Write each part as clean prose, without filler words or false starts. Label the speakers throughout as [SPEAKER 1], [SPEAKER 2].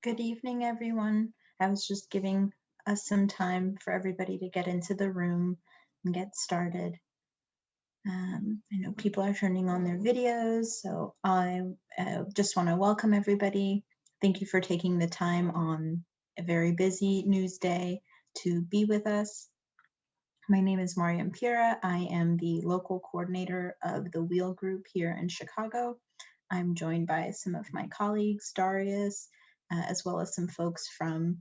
[SPEAKER 1] Good evening, everyone. I was just giving us some time for everybody to get into the room and get started. I know people are turning on their videos, so I just want to welcome everybody. Thank you for taking the time on a very busy news day to be with us. My name is Mariam Pira. I am the local coordinator of the Wheel Group here in Chicago. I'm joined by some of my colleagues, Darius, as well as some folks from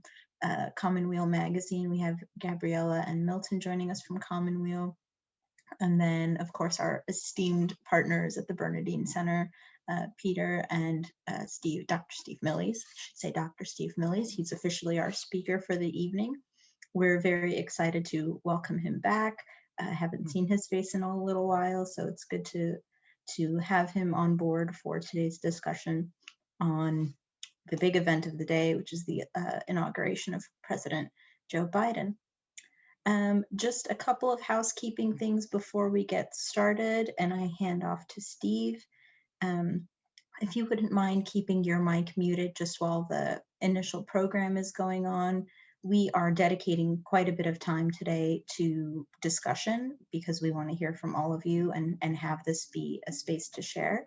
[SPEAKER 1] Commonweal Magazine. We have Gabriella and Milton joining us from Commonweal. And then, of course, our esteemed partners at the Bernadine Center, Peter and Dr. Steve Millies. I should say Dr. Steve Millies. He's officially our speaker for the evening. We're very excited to welcome him back. I haven't seen his face in a little while, so it's good to have him on board for today's discussion on the big event of the day, which is the inauguration of President Joe Biden. Just a couple of housekeeping things before we get started, and I hand off to Steve. If you wouldn't mind keeping your mic muted just while the initial program is going on. We are dedicating quite a bit of time today to discussion because we want to hear from all of you and have this be a space to share.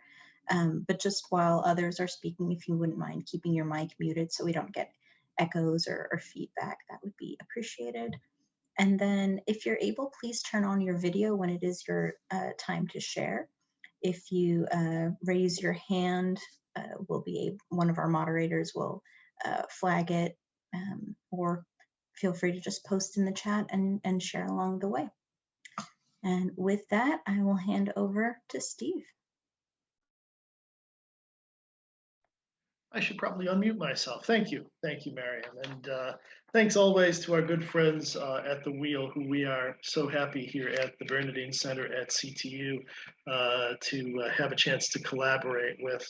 [SPEAKER 1] But just while others are speaking, if you wouldn't mind keeping your mic muted so we don't get echoes or feedback, that would be appreciated. And then if you're able, please turn on your video when it is your time to share. If you raise your hand, one of our moderators will flag it, or feel free to just post in the chat and share along the way. And with that, I will hand over to Steve.
[SPEAKER 2] I should probably unmute myself. Thank you, Mariam. And thanks always to our good friends at the Wheel, who we are so happy here at the Bernadine Center at CTU to have a chance to collaborate with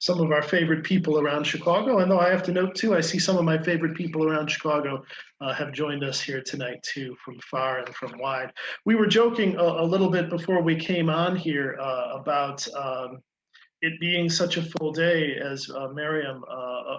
[SPEAKER 2] some of our favorite people around Chicago. And though I have to note too, I see some of my favorite people around Chicago have joined us here tonight too, from far and from wide. We were joking a little bit before we came on here about it being such a full day, as Mariam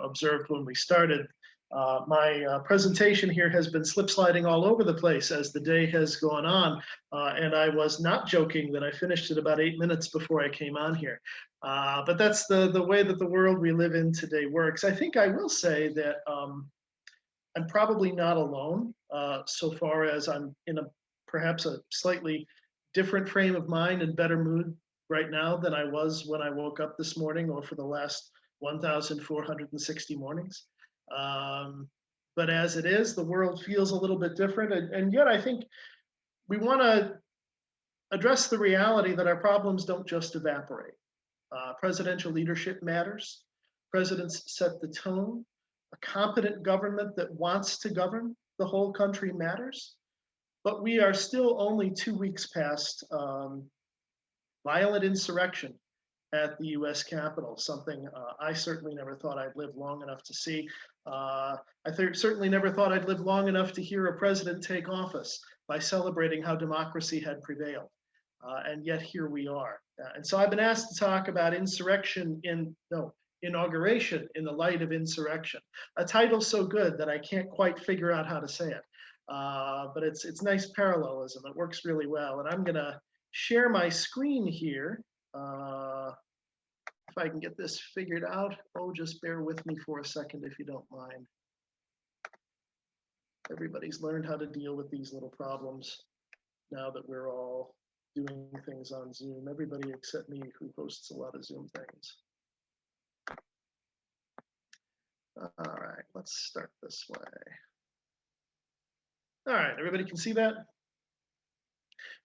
[SPEAKER 2] observed when we started. My presentation here has been slip sliding all over the place as the day has gone on, and I was not joking that I finished it about 8 minutes before I came on here. But that's the way that the world we live in today works. I think I will say that I'm probably not alone so far as I'm in perhaps a slightly different frame of mind and better mood right now than I was when I woke up this morning or for the last 1,460 mornings. But as it is, the world feels a little bit different. And yet I think we want to address the reality that our problems don't just evaporate. Presidential leadership matters. Presidents set the tone. A competent government that wants to govern the whole country matters. But we are still only 2 weeks past violent insurrection at the US Capitol, something I certainly never thought I'd live long enough to see. I certainly never thought I'd live long enough to hear a president take office by celebrating how democracy had prevailed. And yet here we are. And so I've been asked to talk about inauguration in the light of insurrection. A title so good that I can't quite figure out how to say it. But it's nice parallelism. It works really well. And I'm gonna share my screen here. If I can get this figured out. Oh, just bear with me for a second if you don't mind. Everybody's learned how to deal with these little problems now that we're all doing things on Zoom. Everybody except me, who hosts a lot of Zoom things. All right, let's start this way. All right, everybody can see that?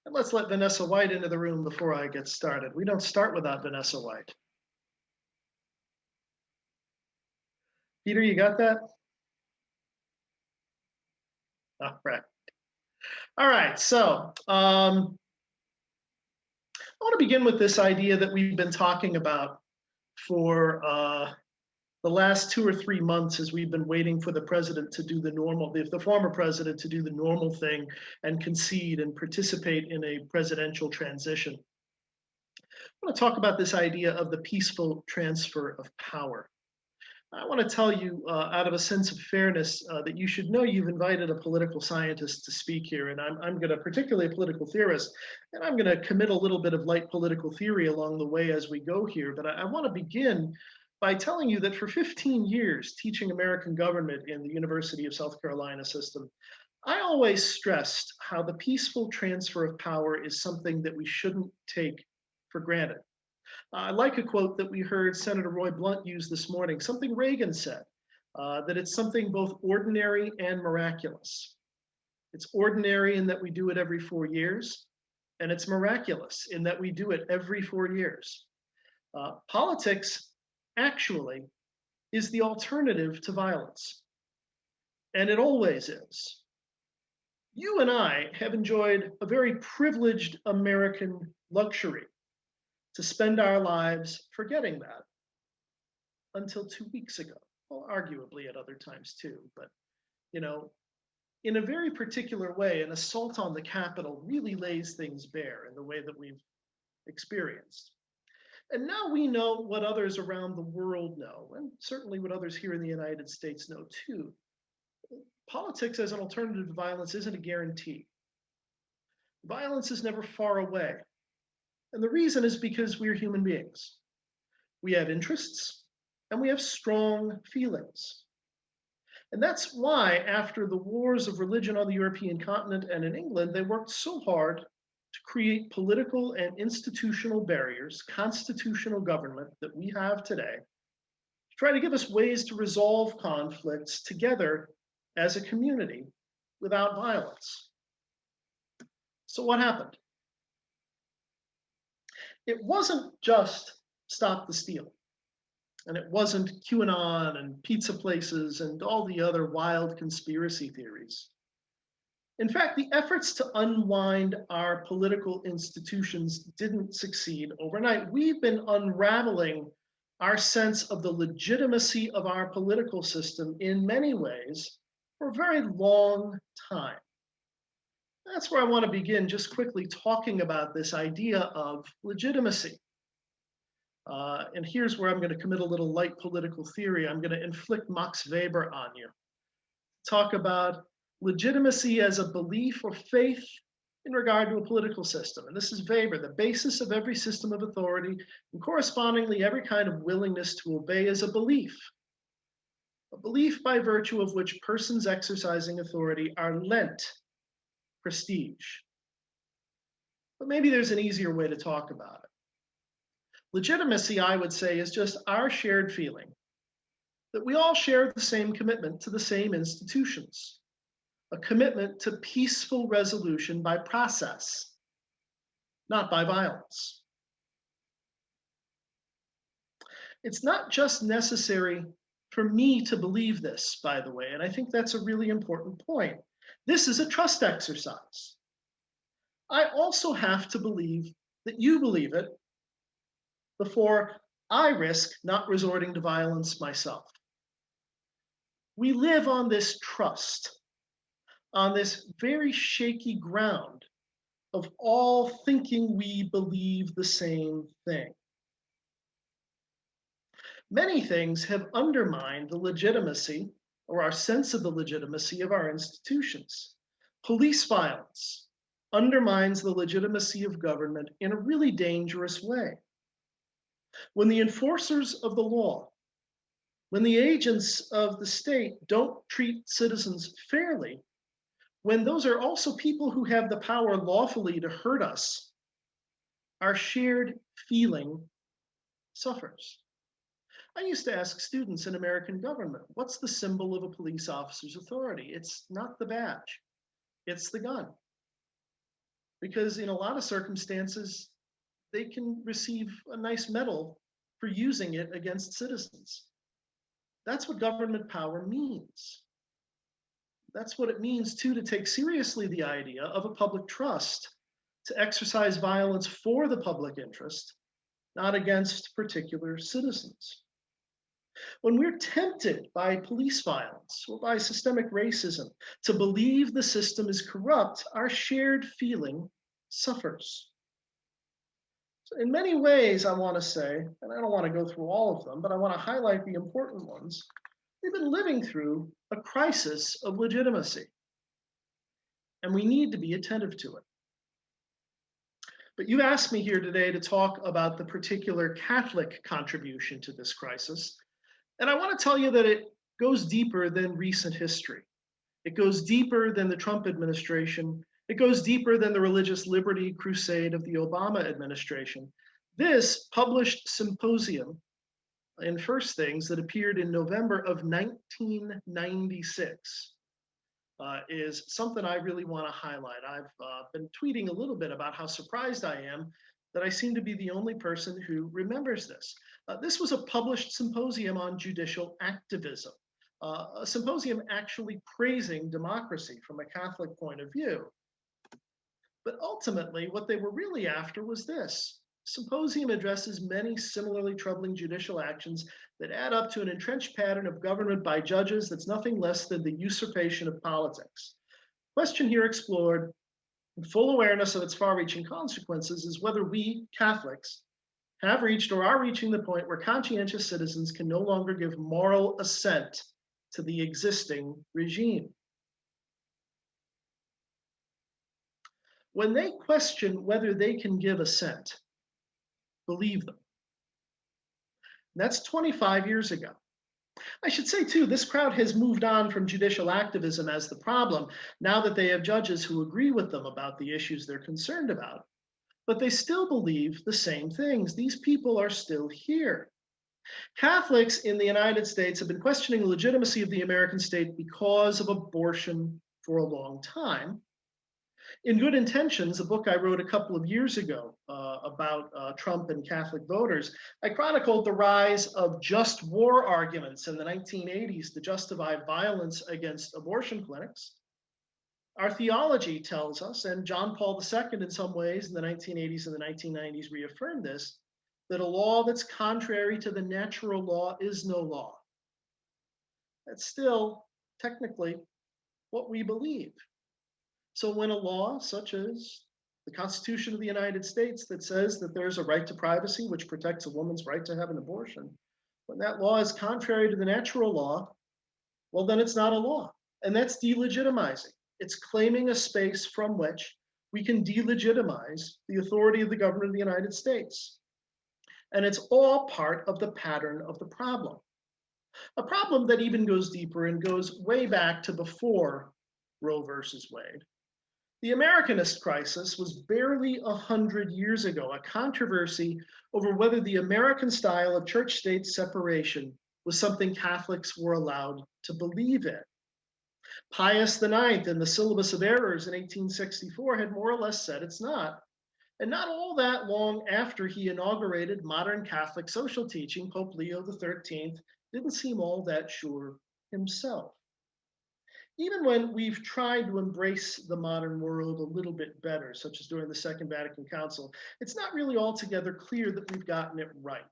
[SPEAKER 2] And let's let Vanessa White into the room before I get started. We don't start without Vanessa White. Peter, you got that? All right. All right, so I want to begin with this idea that we've been talking about for the last 2 or 3 months as we've been waiting for the president to do the normal, the former president to do the normal thing and concede and participate in a presidential transition. I want to talk about this idea of the peaceful transfer of power. I want to tell you, out of a sense of fairness, that you should know you've invited a political scientist to speak here, and I'm going to, particularly a political theorist, and I'm going to commit a little bit of light political theory along the way as we go here. But I want to begin by telling you that for 15 years, teaching American government in the University of South Carolina system, I always stressed how the peaceful transfer of power is something that we shouldn't take for granted. I like a quote that we heard Senator Roy Blunt use this morning, something Reagan said, that it's something both ordinary and miraculous. It's ordinary in that we do it every 4 years, and it's miraculous in that we do it every 4 years. Politics actually is the alternative to violence, and it always is. You and I have enjoyed a very privileged American luxury to spend our lives forgetting that until 2 weeks ago. Well, arguably at other times too, but you know, in a very particular way, an assault on the Capitol really lays things bare in the way that we've experienced. And now we know what others around the world know, and certainly what others here in the United States know too. Politics as an alternative to violence isn't a guarantee. Violence is never far away. And the reason is because we're human beings. We have interests and we have strong feelings. And that's why, after the wars of religion on the European continent and in England, they worked so hard to create political and institutional barriers, constitutional government that we have today, to try to give us ways to resolve conflicts together as a community without violence. So, what happened? It wasn't just stop the steal. And it wasn't QAnon and pizza places and all the other wild conspiracy theories. In fact, the efforts to unwind our political institutions didn't succeed overnight. We've been unraveling our sense of the legitimacy of our political system in many ways for a very long time. That's where I want to begin, just quickly talking about this idea of legitimacy. And here's where I'm going to commit a little light political theory. I'm going to inflict Max Weber on you. Talk about legitimacy as a belief or faith in regard to a political system. And this is Weber: the basis of every system of authority, and correspondingly every kind of willingness to obey, is a belief by virtue of which persons exercising authority are lent prestige. But maybe there's an easier way to talk about it. Legitimacy, I would say, is just our shared feeling that we all share the same commitment to the same institutions, a commitment to peaceful resolution by process, not by violence. It's not just necessary for me to believe this, by the way, and I think that's a really important point. This is a trust exercise. I also have to believe that you believe it before I risk not resorting to violence myself. We live on this trust, on this very shaky ground of all thinking we believe the same thing. Many things have undermined the legitimacy, or our sense of the legitimacy, of our institutions. Police violence undermines the legitimacy of government in a really dangerous way. When the enforcers of the law, when the agents of the state don't treat citizens fairly, when those are also people who have the power lawfully to hurt us, our shared feeling suffers. I used to ask students in American government, what's the symbol of a police officer's authority? It's not the badge, it's the gun. Because in a lot of circumstances, they can receive a nice medal for using it against citizens. That's what government power means. That's what it means, too, to take seriously the idea of a public trust, to exercise violence for the public interest, not against particular citizens. When we're tempted by police violence or by systemic racism to believe the system is corrupt, our shared feeling suffers. So in many ways, I want to say, and I don't want to go through all of them, but I want to highlight the important ones. We've been living through a crisis of legitimacy, and we need to be attentive to it. But you asked me here today to talk about the particular Catholic contribution to this crisis. And I want to tell you that it goes deeper than recent history. It goes deeper than the Trump administration. It goes deeper than the religious liberty crusade of the Obama administration. This published symposium in First Things that appeared in November of 1996 is something I really want to highlight. I've been tweeting a little bit about how surprised I am that I seem to be the only person who remembers this. This was a published symposium on judicial activism, a symposium actually praising democracy from a Catholic point of view. But ultimately, what they were really after was this. Symposium addresses many similarly troubling judicial actions that add up to an entrenched pattern of government by judges that's nothing less than the usurpation of politics. The question here explored, in full awareness of its far-reaching consequences, is whether we, Catholics, have reached or are reaching the point where conscientious citizens can no longer give moral assent to the existing regime. When they question whether they can give assent, believe them. That's 25 years ago. I should say, too, this crowd has moved on from judicial activism as the problem now that they have judges who agree with them about the issues they're concerned about. But they still believe the same things. These people are still here. Catholics in the United States have been questioning the legitimacy of the American state because of abortion for a long time. In Good Intentions, a book I wrote a couple of years ago about Trump and Catholic voters, I chronicled the rise of just war arguments in the 1980s to justify violence against abortion clinics. Our theology tells us, and John Paul II in some ways in the 1980s and the 1990s reaffirmed this, that a law that's contrary to the natural law is no law. That's still technically what we believe. So when a law such as the Constitution of the United States that says that there's a right to privacy, which protects a woman's right to have an abortion, when that law is contrary to the natural law, well, then it's not a law. And that's delegitimizing. It's claiming a space from which we can delegitimize the authority of the government of the United States. And it's all part of the pattern of the problem. A problem that even goes deeper and goes way back to before Roe versus Wade. The Americanist crisis was barely 100 years ago, a controversy over whether the American style of church-state separation was something Catholics were allowed to believe in. Pius IX in the Syllabus of Errors in 1864 had more or less said it's not. And not all that long after he inaugurated modern Catholic social teaching, Pope Leo XIII didn't seem all that sure himself. Even when we've tried to embrace the modern world a little bit better, such as during the Second Vatican Council, it's not really altogether clear that we've gotten it right.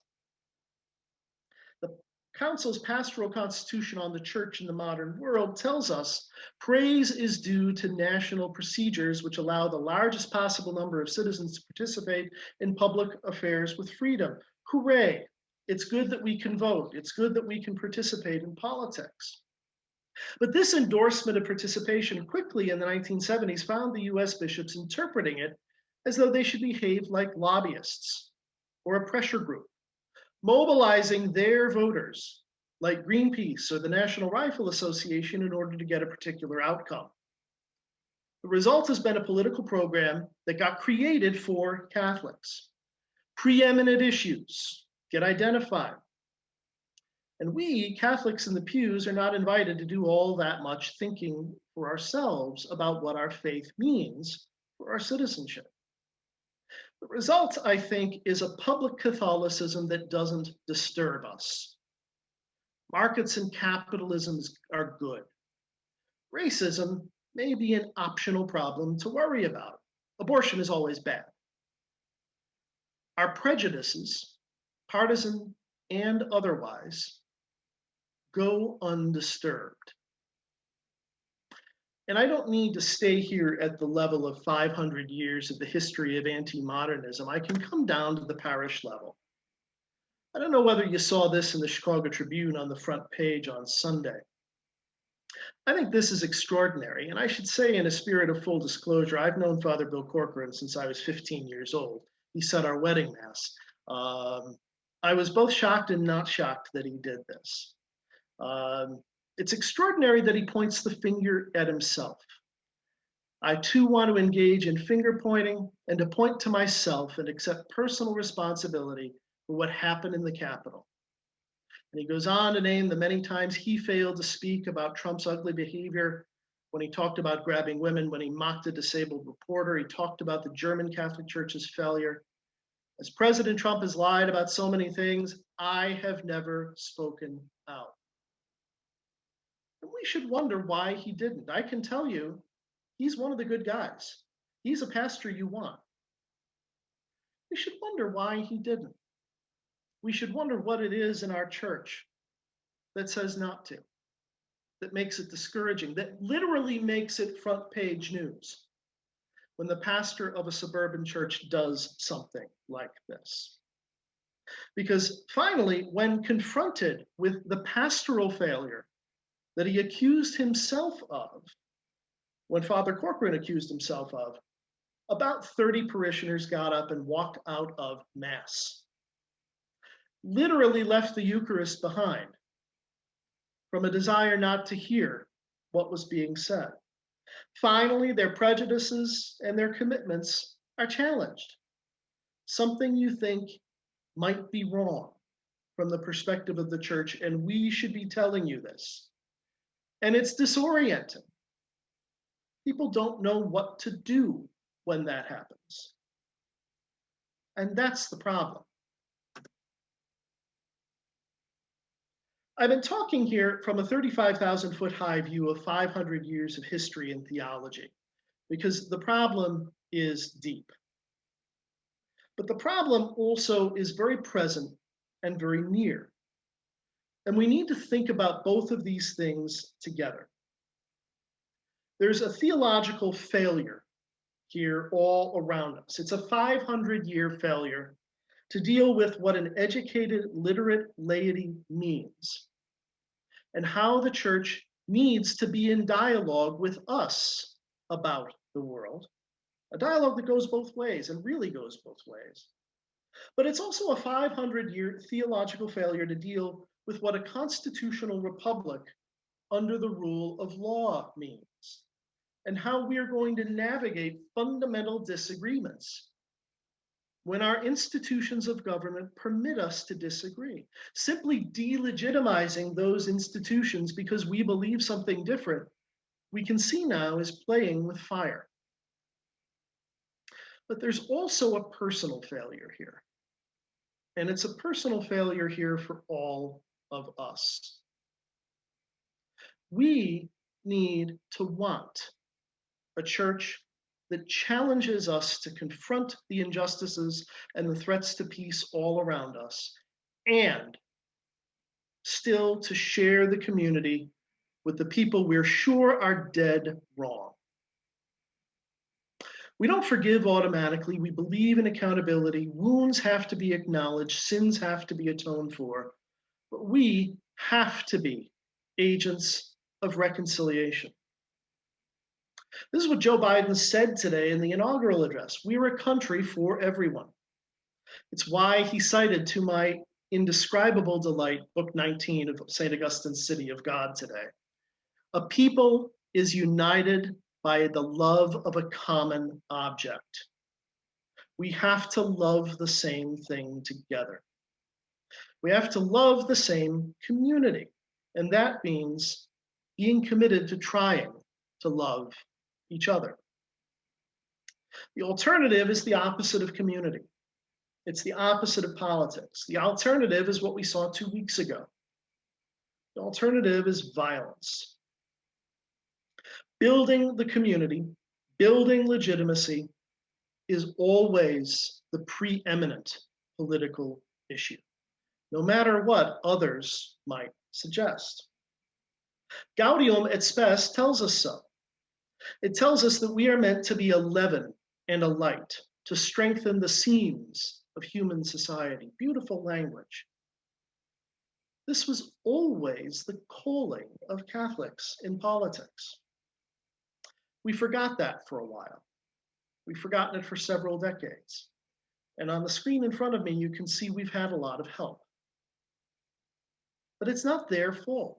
[SPEAKER 2] The Council's pastoral constitution on the church in the modern world tells us praise is due to national procedures which allow the largest possible number of citizens to participate in public affairs with freedom. Hooray! It's good that we can vote. It's good that we can participate in politics. But this endorsement of participation quickly in the 1970s found the US bishops interpreting it as though they should behave like lobbyists or a pressure group, mobilizing their voters like Greenpeace or the National Rifle Association in order to get a particular outcome. The result has been a political program that got created for Catholics. Preeminent issues get identified. And we, Catholics in the pews, are not invited to do all that much thinking for ourselves about what our faith means for our citizenship. The result, I think, is a public Catholicism that doesn't disturb us. Markets and capitalism are good. Racism may be an optional problem to worry about. Abortion is always bad. Our prejudices, partisan and otherwise, go undisturbed. And I don't need to stay here at the level of 500 years of the history of anti-modernism. I can come down to the parish level. I don't know whether you saw this in the Chicago Tribune on the front page on Sunday. I think this is extraordinary. And I should say, in a spirit of full disclosure, I've known Father Bill Corcoran since I was 15 years old. He said our wedding mass. I was both shocked and not shocked that he did this. It's extraordinary that he points the finger at himself. I too want to engage in finger pointing and to point to myself and accept personal responsibility for what happened in the Capitol. And he goes on to name the many times he failed to speak about Trump's ugly behavior, when he talked about grabbing women, when he mocked a disabled reporter. He talked about the German Catholic Church's failure. As President Trump has lied about so many things, I have never spoken out. And we should wonder why he didn't. I can tell you, he's one of the good guys. He's a pastor you want. We should wonder why he didn't. We should wonder what it is in our church that says not to, that makes it discouraging, that literally makes it front page news when the pastor of a suburban church does something like this. Because finally, when confronted with the pastoral failure that he accused himself of, when Father Corcoran accused himself of, about 30 parishioners got up and walked out of Mass. Literally left the Eucharist behind from a desire not to hear what was being said. Finally, their prejudices and their commitments are challenged. Something you think might be wrong from the perspective of the church, and we should be telling you this. And it's disorienting. People don't know what to do when that happens. And that's the problem. I've been talking here from a 35,000-foot high view of 500 years of history and theology, because the problem is deep. But the problem also is very present and very near. And we need to think about both of these things together. There's a theological failure here all around us. It's a 500-year failure to deal with what an educated, literate laity means and how the church needs to be in dialogue with us about the world, a dialogue that goes both ways and really goes both ways. But it's also a 500-year theological failure to deal with what a constitutional republic under the rule of law means and how we are going to navigate fundamental disagreements when our institutions of government permit us to disagree. Simply delegitimizing those institutions because we believe something different, we can see now is playing with fire. But there's also a personal failure here. And it's a personal failure here for all of us. We need to want a church that challenges us to confront the injustices and the threats to peace all around us, and still to share the community with the people we're sure are dead wrong. We don't forgive automatically. We believe in accountability. Wounds have to be acknowledged. Sins have to be atoned for. But we have to be agents of reconciliation. This is what Joe Biden said today in the inaugural address. We're a country for everyone. It's why he cited, to my indescribable delight, Book 19 of St. Augustine's City of God today. A people is united by the love of a common object. We have to love the same thing together. We have to love the same community. And that means being committed to trying to love each other. The alternative is the opposite of community. It's the opposite of politics. The alternative is what we saw 2 weeks ago. The alternative is violence. Building the community, building legitimacy is always the preeminent political issue, no matter what others might suggest. Gaudium et Spes tells us so. It tells us that we are meant to be a leaven and a light to strengthen the seams of human society. Beautiful language. This was always the calling of Catholics in politics. We forgot that for a while. We've forgotten it for several decades. And on the screen in front of me, you can see we've had a lot of help. But it's not their fault.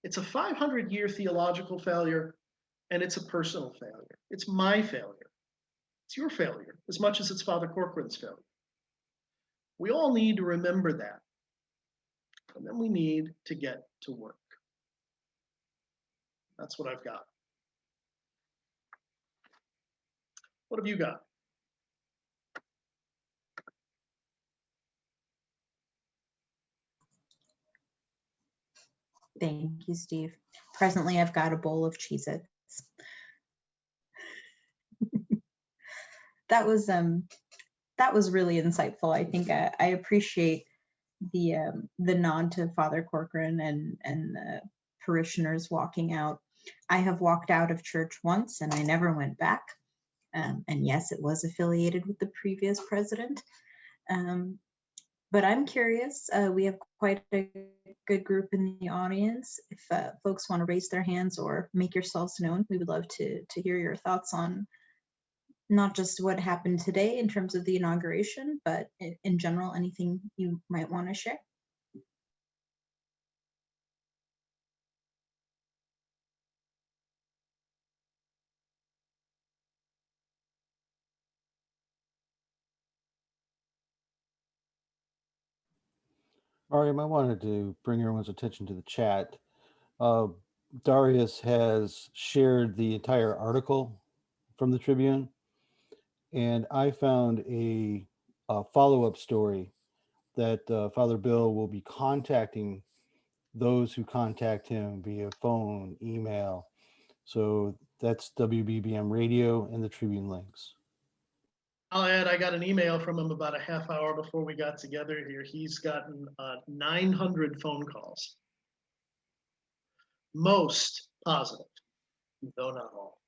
[SPEAKER 2] It's a 500-year theological failure, and it's a personal failure. It's my failure. It's your failure, as much as it's Father Corcoran's failure. We all need to remember that. And then we need to get to work. That's what I've got. What have you got?
[SPEAKER 1] Thank you, Steve. Presently, I've got a bowl of Cheez-Its. That was really insightful. I think I appreciate the nod to Father Corcoran and the parishioners walking out. I have walked out of church once and I never went back. And yes, it was affiliated with the previous president. But I'm curious, we have quite a good group in the audience. If folks want to raise their hands or make yourselves known, we would love to hear your thoughts on not just what happened today in terms of the inauguration, but in general, anything you might want to share.
[SPEAKER 3] Mariam, I wanted to bring everyone's attention to the chat. Darius has shared the entire article from the Tribune, and I found a follow-up story that Father Bill will be contacting those who contact him via phone, email. So that's WBBM Radio and the Tribune links.
[SPEAKER 2] I'll add, I got an email from him about a half hour before we got together here. He's gotten 900 phone calls. Most positive, though not all.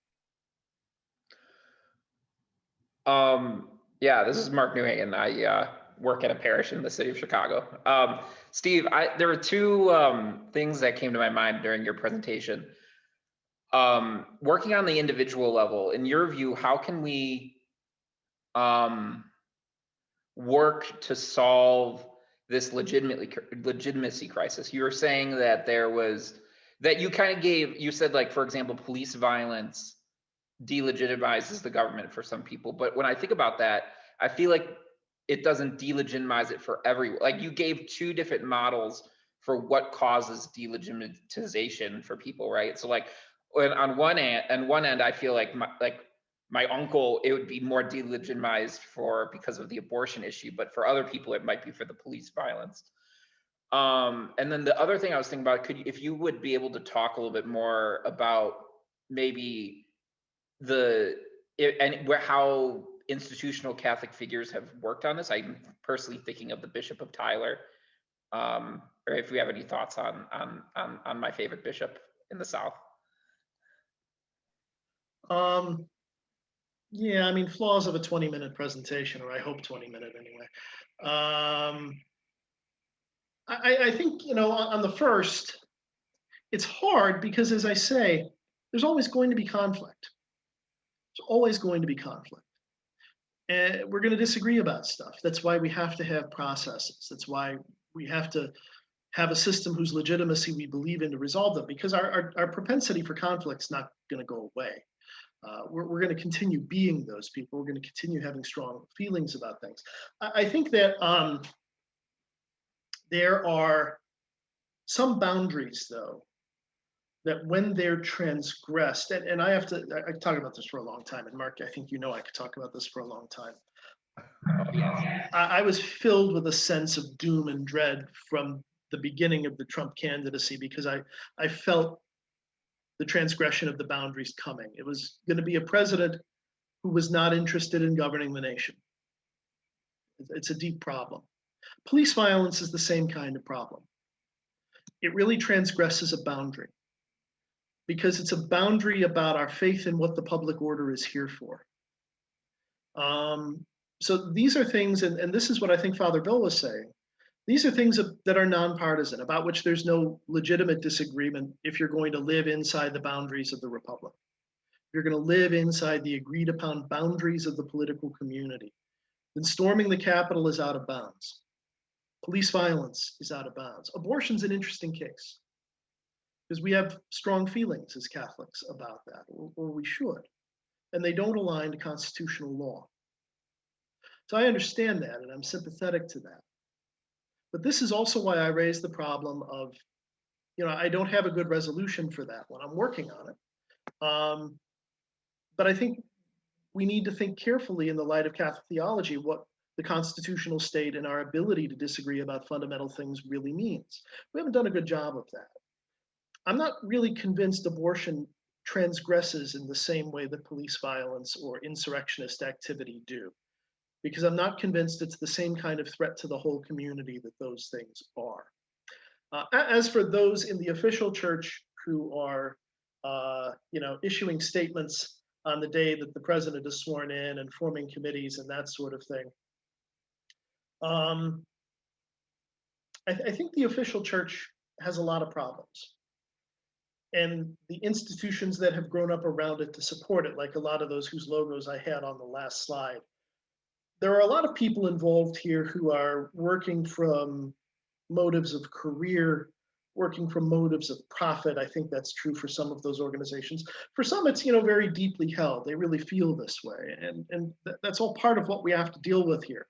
[SPEAKER 4] Yeah, this is Mark Newhagen. I work at a parish in the city of Chicago. Steve, there were two things that came to my mind during your presentation. Working on the individual level, in your view, how can we work to solve this legitimacy crisis? You were saying that you said, like, for example, police violence delegitimizes the government for some people. But when I think about that, I feel like it doesn't delegitimize it for everyone. Like, you gave two different models for what causes delegitimization for people, right? So, like, on one end, I feel like my uncle, it would be more delegitimized because of the abortion issue, but for other people, it might be for the police violence. And then the other thing I was thinking about, if you would be able to talk a little bit more about maybe how institutional Catholic figures have worked on this. I'm personally thinking of the Bishop of Tyler, or if we have any thoughts on my favorite bishop in the South.
[SPEAKER 2] Yeah, I mean, flaws of a 20-minute presentation, or I hope 20-minute anyway. I think, on the first, it's hard because, as I say, there's always going to be conflict. There's always going to be conflict. And we're going to disagree about stuff. That's why we have to have processes. That's why we have to have a system whose legitimacy we believe in to resolve them, because our propensity for conflict's not going to go away. We're going to continue being those people. We're going to continue having strong feelings about things. I think that there are some boundaries, though, that when they're transgressed, and I talk about this for a long time, and Mark, I think I could talk about this for a long time. I was filled with a sense of doom and dread from the beginning of the Trump candidacy, because I felt the transgression of the boundaries coming. It was going to be a president who was not interested in governing the nation. It's a deep problem. Police violence is the same kind of problem. It really transgresses a boundary. because it's a boundary about our faith in what the public order is here for. So these are things, and this is what I think Father Bill was saying. These are things that are nonpartisan, about which there's no legitimate disagreement if you're going to live inside the boundaries of the Republic. You're going to live inside the agreed upon boundaries of the political community. Then storming the Capitol is out of bounds. Police violence is out of bounds. Abortion's an interesting case because we have strong feelings as Catholics about that, or we should, and they don't align to constitutional law. So I understand that, and I'm sympathetic to that. But this is also why I raised the problem of, I don't have a good resolution for that one. I'm working on it. But I think we need to think carefully in the light of Catholic theology what the constitutional state and our ability to disagree about fundamental things really means. We haven't done a good job of that. I'm not really convinced abortion transgresses in the same way that police violence or insurrectionist activity do, because I'm not convinced it's the same kind of threat to the whole community that those things are. As for those in the official church who are, issuing statements on the day that the president is sworn in and forming committees and that sort of thing, I think the official church has a lot of problems. And the institutions that have grown up around it to support it, like a lot of those whose logos I had on the last slide, there are a lot of people involved here who are working from motives of career, working from motives of profit. I think that's true for some of those organizations. For some, it's very deeply held. They really feel this way, and that's all part of what we have to deal with here.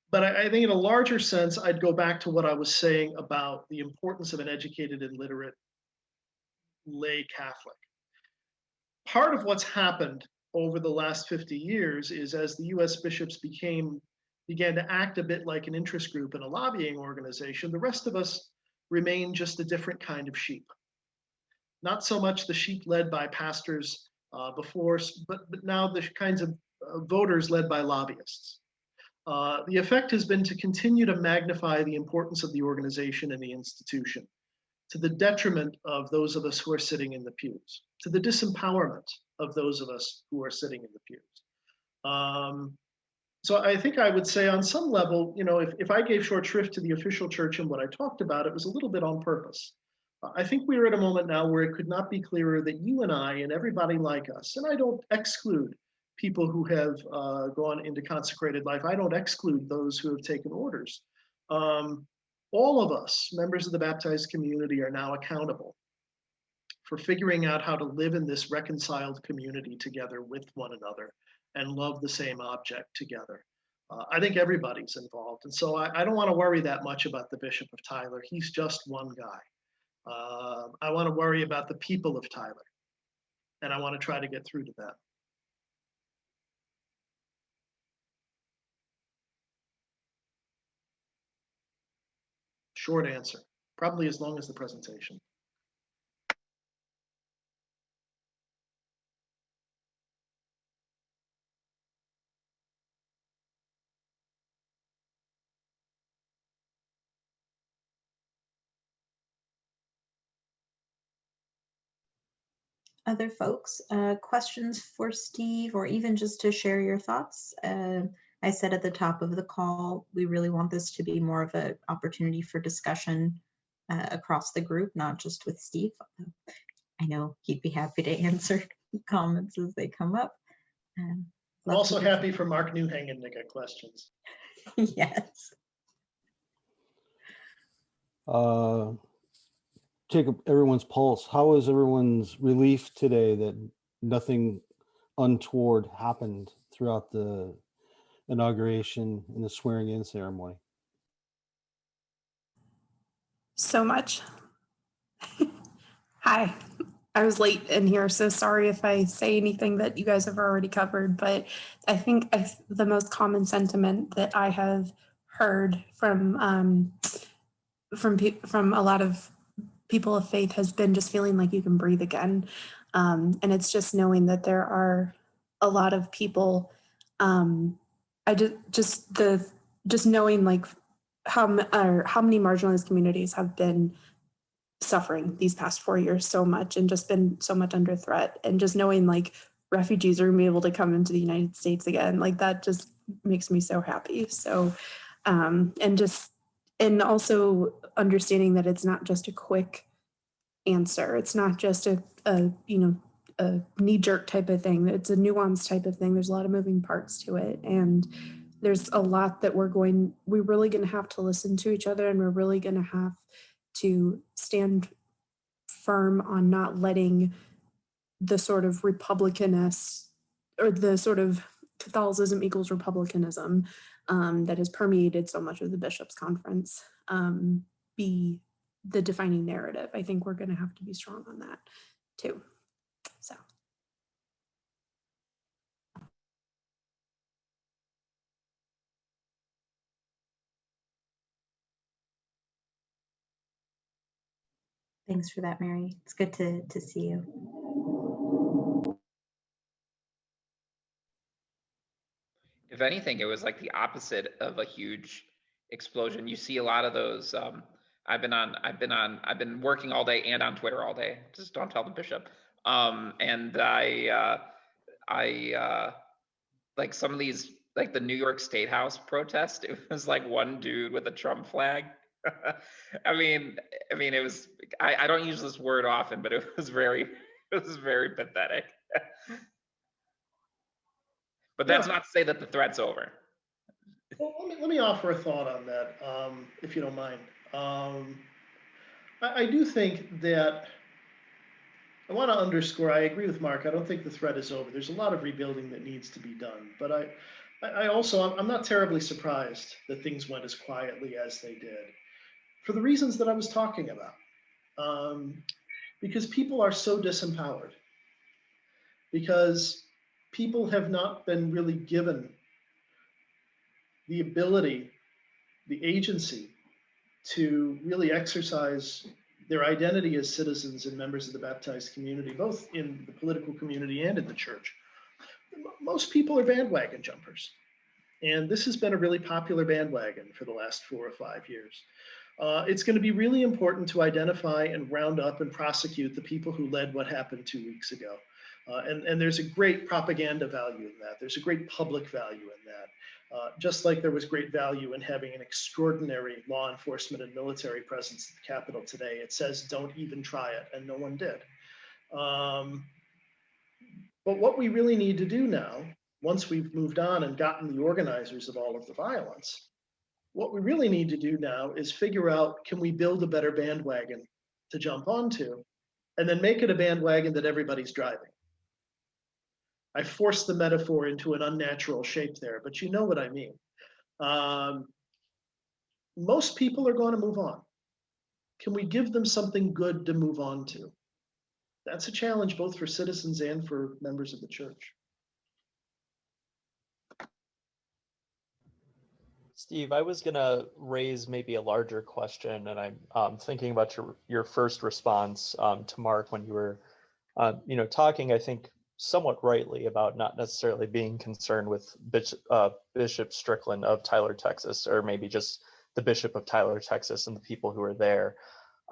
[SPEAKER 2] But I think in a larger sense, I'd go back to what I was saying about the importance of an educated and literate lay Catholic. Part of what's happened over the last 50 years is as the US bishops began to act a bit like an interest group and a lobbying organization, the rest of us remain just a different kind of sheep. Not so much the sheep led by pastors before, but now the kinds of voters led by lobbyists. The effect has been to continue to magnify the importance of the organization and the institution, to the detriment of those of us who are sitting in the pews, to the disempowerment of those of us who are sitting in the pews. So I think I would say on some level, if I gave short shrift to the official church and what I talked about, it was a little bit on purpose. I think we're at a moment now where it could not be clearer that you and I and everybody like us, and I don't exclude people who have gone into consecrated life. I don't exclude those who have taken orders. All of us, members of the baptized community, are now accountable for figuring out how to live in this reconciled community together with one another and love the same object together. I think everybody's involved. And so I don't want to worry that much about the Bishop of Tyler. He's just one guy. I want to worry about the people of Tyler, and I want to try to get through to them. Short answer, probably as long as the presentation.
[SPEAKER 1] Other folks, questions for Steve, or even just to share your thoughts? I said at the top of the call, we really want this to be more of an opportunity for discussion across the group, not just with Steve. I know he'd be happy to answer comments as they come up.
[SPEAKER 2] I'm also happy for Mark Newhagen to get questions.
[SPEAKER 1] Yes.
[SPEAKER 3] Take everyone's pulse. How is everyone's relief today that nothing untoward happened throughout the inauguration and the swearing in ceremony?
[SPEAKER 5] So much. Hi, I was late in here, so sorry if I say anything that you guys have already covered, but I think the most common sentiment that I have heard from a lot of people of faith has been just feeling like you can breathe again. And it's just knowing that there are a lot of people, just knowing like how many marginalized communities have been suffering these past 4 years so much and just been so much under threat. And just knowing like refugees are going to be able to come into the United States again, like that just makes me so happy. So, and also understanding that it's not just a quick answer. It's not just a knee-jerk type of thing. It's a nuanced type of thing. There's a lot of moving parts to it. And there's a lot that we're really going to have to listen to each other, and we're really going to have to stand firm on not letting the sort of Republicanist or the sort of Catholicism equals Republicanism that has permeated so much of the bishops' conference be the defining narrative. I think we're going to have to be strong on that too. So.
[SPEAKER 1] Thanks for that, Mary. It's good to see you.
[SPEAKER 4] If anything, it was like the opposite of a huge explosion. You see a lot of those. I've been working all day and on Twitter all day. Just don't tell the bishop. And I like some of these, like the New York State House protest. It was like one dude with a Trump flag. I mean, it was. I don't use this word often, but it was very pathetic. But that's not to say that the threat's over.
[SPEAKER 2] Well, let me offer a thought on that, if you don't mind. I do think that I want to underscore, I agree with Mark. I don't think the threat is over. There's a lot of rebuilding that needs to be done. But I'm not terribly surprised that things went as quietly as they did for the reasons that I was talking about. Because people are so disempowered. Because people have not been really given the ability, the agency to really exercise their identity as citizens and members of the baptized community, both in the political community and in the church. Most people are bandwagon jumpers. And this has been a really popular bandwagon for the last 4 or 5 years. It's going to be really important to identify and round up and prosecute the people who led what happened 2 weeks ago. And there's a great propaganda value in that. There's a great public value in that. Just like there was great value in having an extraordinary law enforcement and military presence at the Capitol today. It says, don't even try it, and no one did. But what we really need to do now, once we've moved on and gotten the organizers of all of the violence, what we really need to do now is figure out, can we build a better bandwagon to jump onto, and then make it a bandwagon that everybody's driving. I forced the metaphor into an unnatural shape there, but you know what I mean. Most people are going to move on. Can we give them something good to move on to? That's a challenge both for citizens and for members of the church.
[SPEAKER 6] Steve, I was gonna raise maybe a larger question, and I'm thinking about your first response to Mark when you were, talking, I think, somewhat rightly about not necessarily being concerned with Bishop Strickland of Tyler, Texas, or maybe just the Bishop of Tyler, Texas, and the people who are there.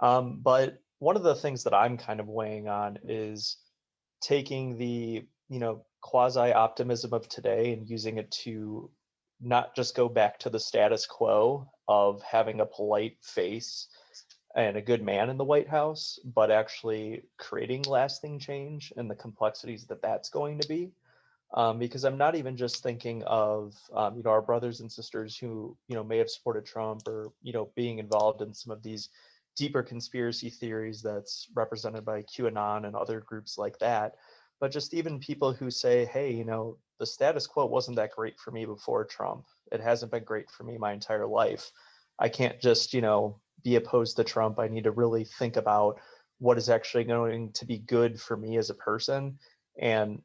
[SPEAKER 6] But one of the things that I'm kind of weighing on is taking the, quasi-optimism of today and using it to not just go back to the status quo of having a polite face and a good man in the White House, but actually creating lasting change and the complexities that that's going to be. Because I'm not even just thinking of, our brothers and sisters who, may have supported Trump or, being involved in some of these deeper conspiracy theories that's represented by QAnon and other groups like that. But just even people who say, hey, the status quo wasn't that great for me before Trump. It hasn't been great for me my entire life. I can't just, be opposed to Trump. I need to really think about what is actually going to be good for me as a person. And,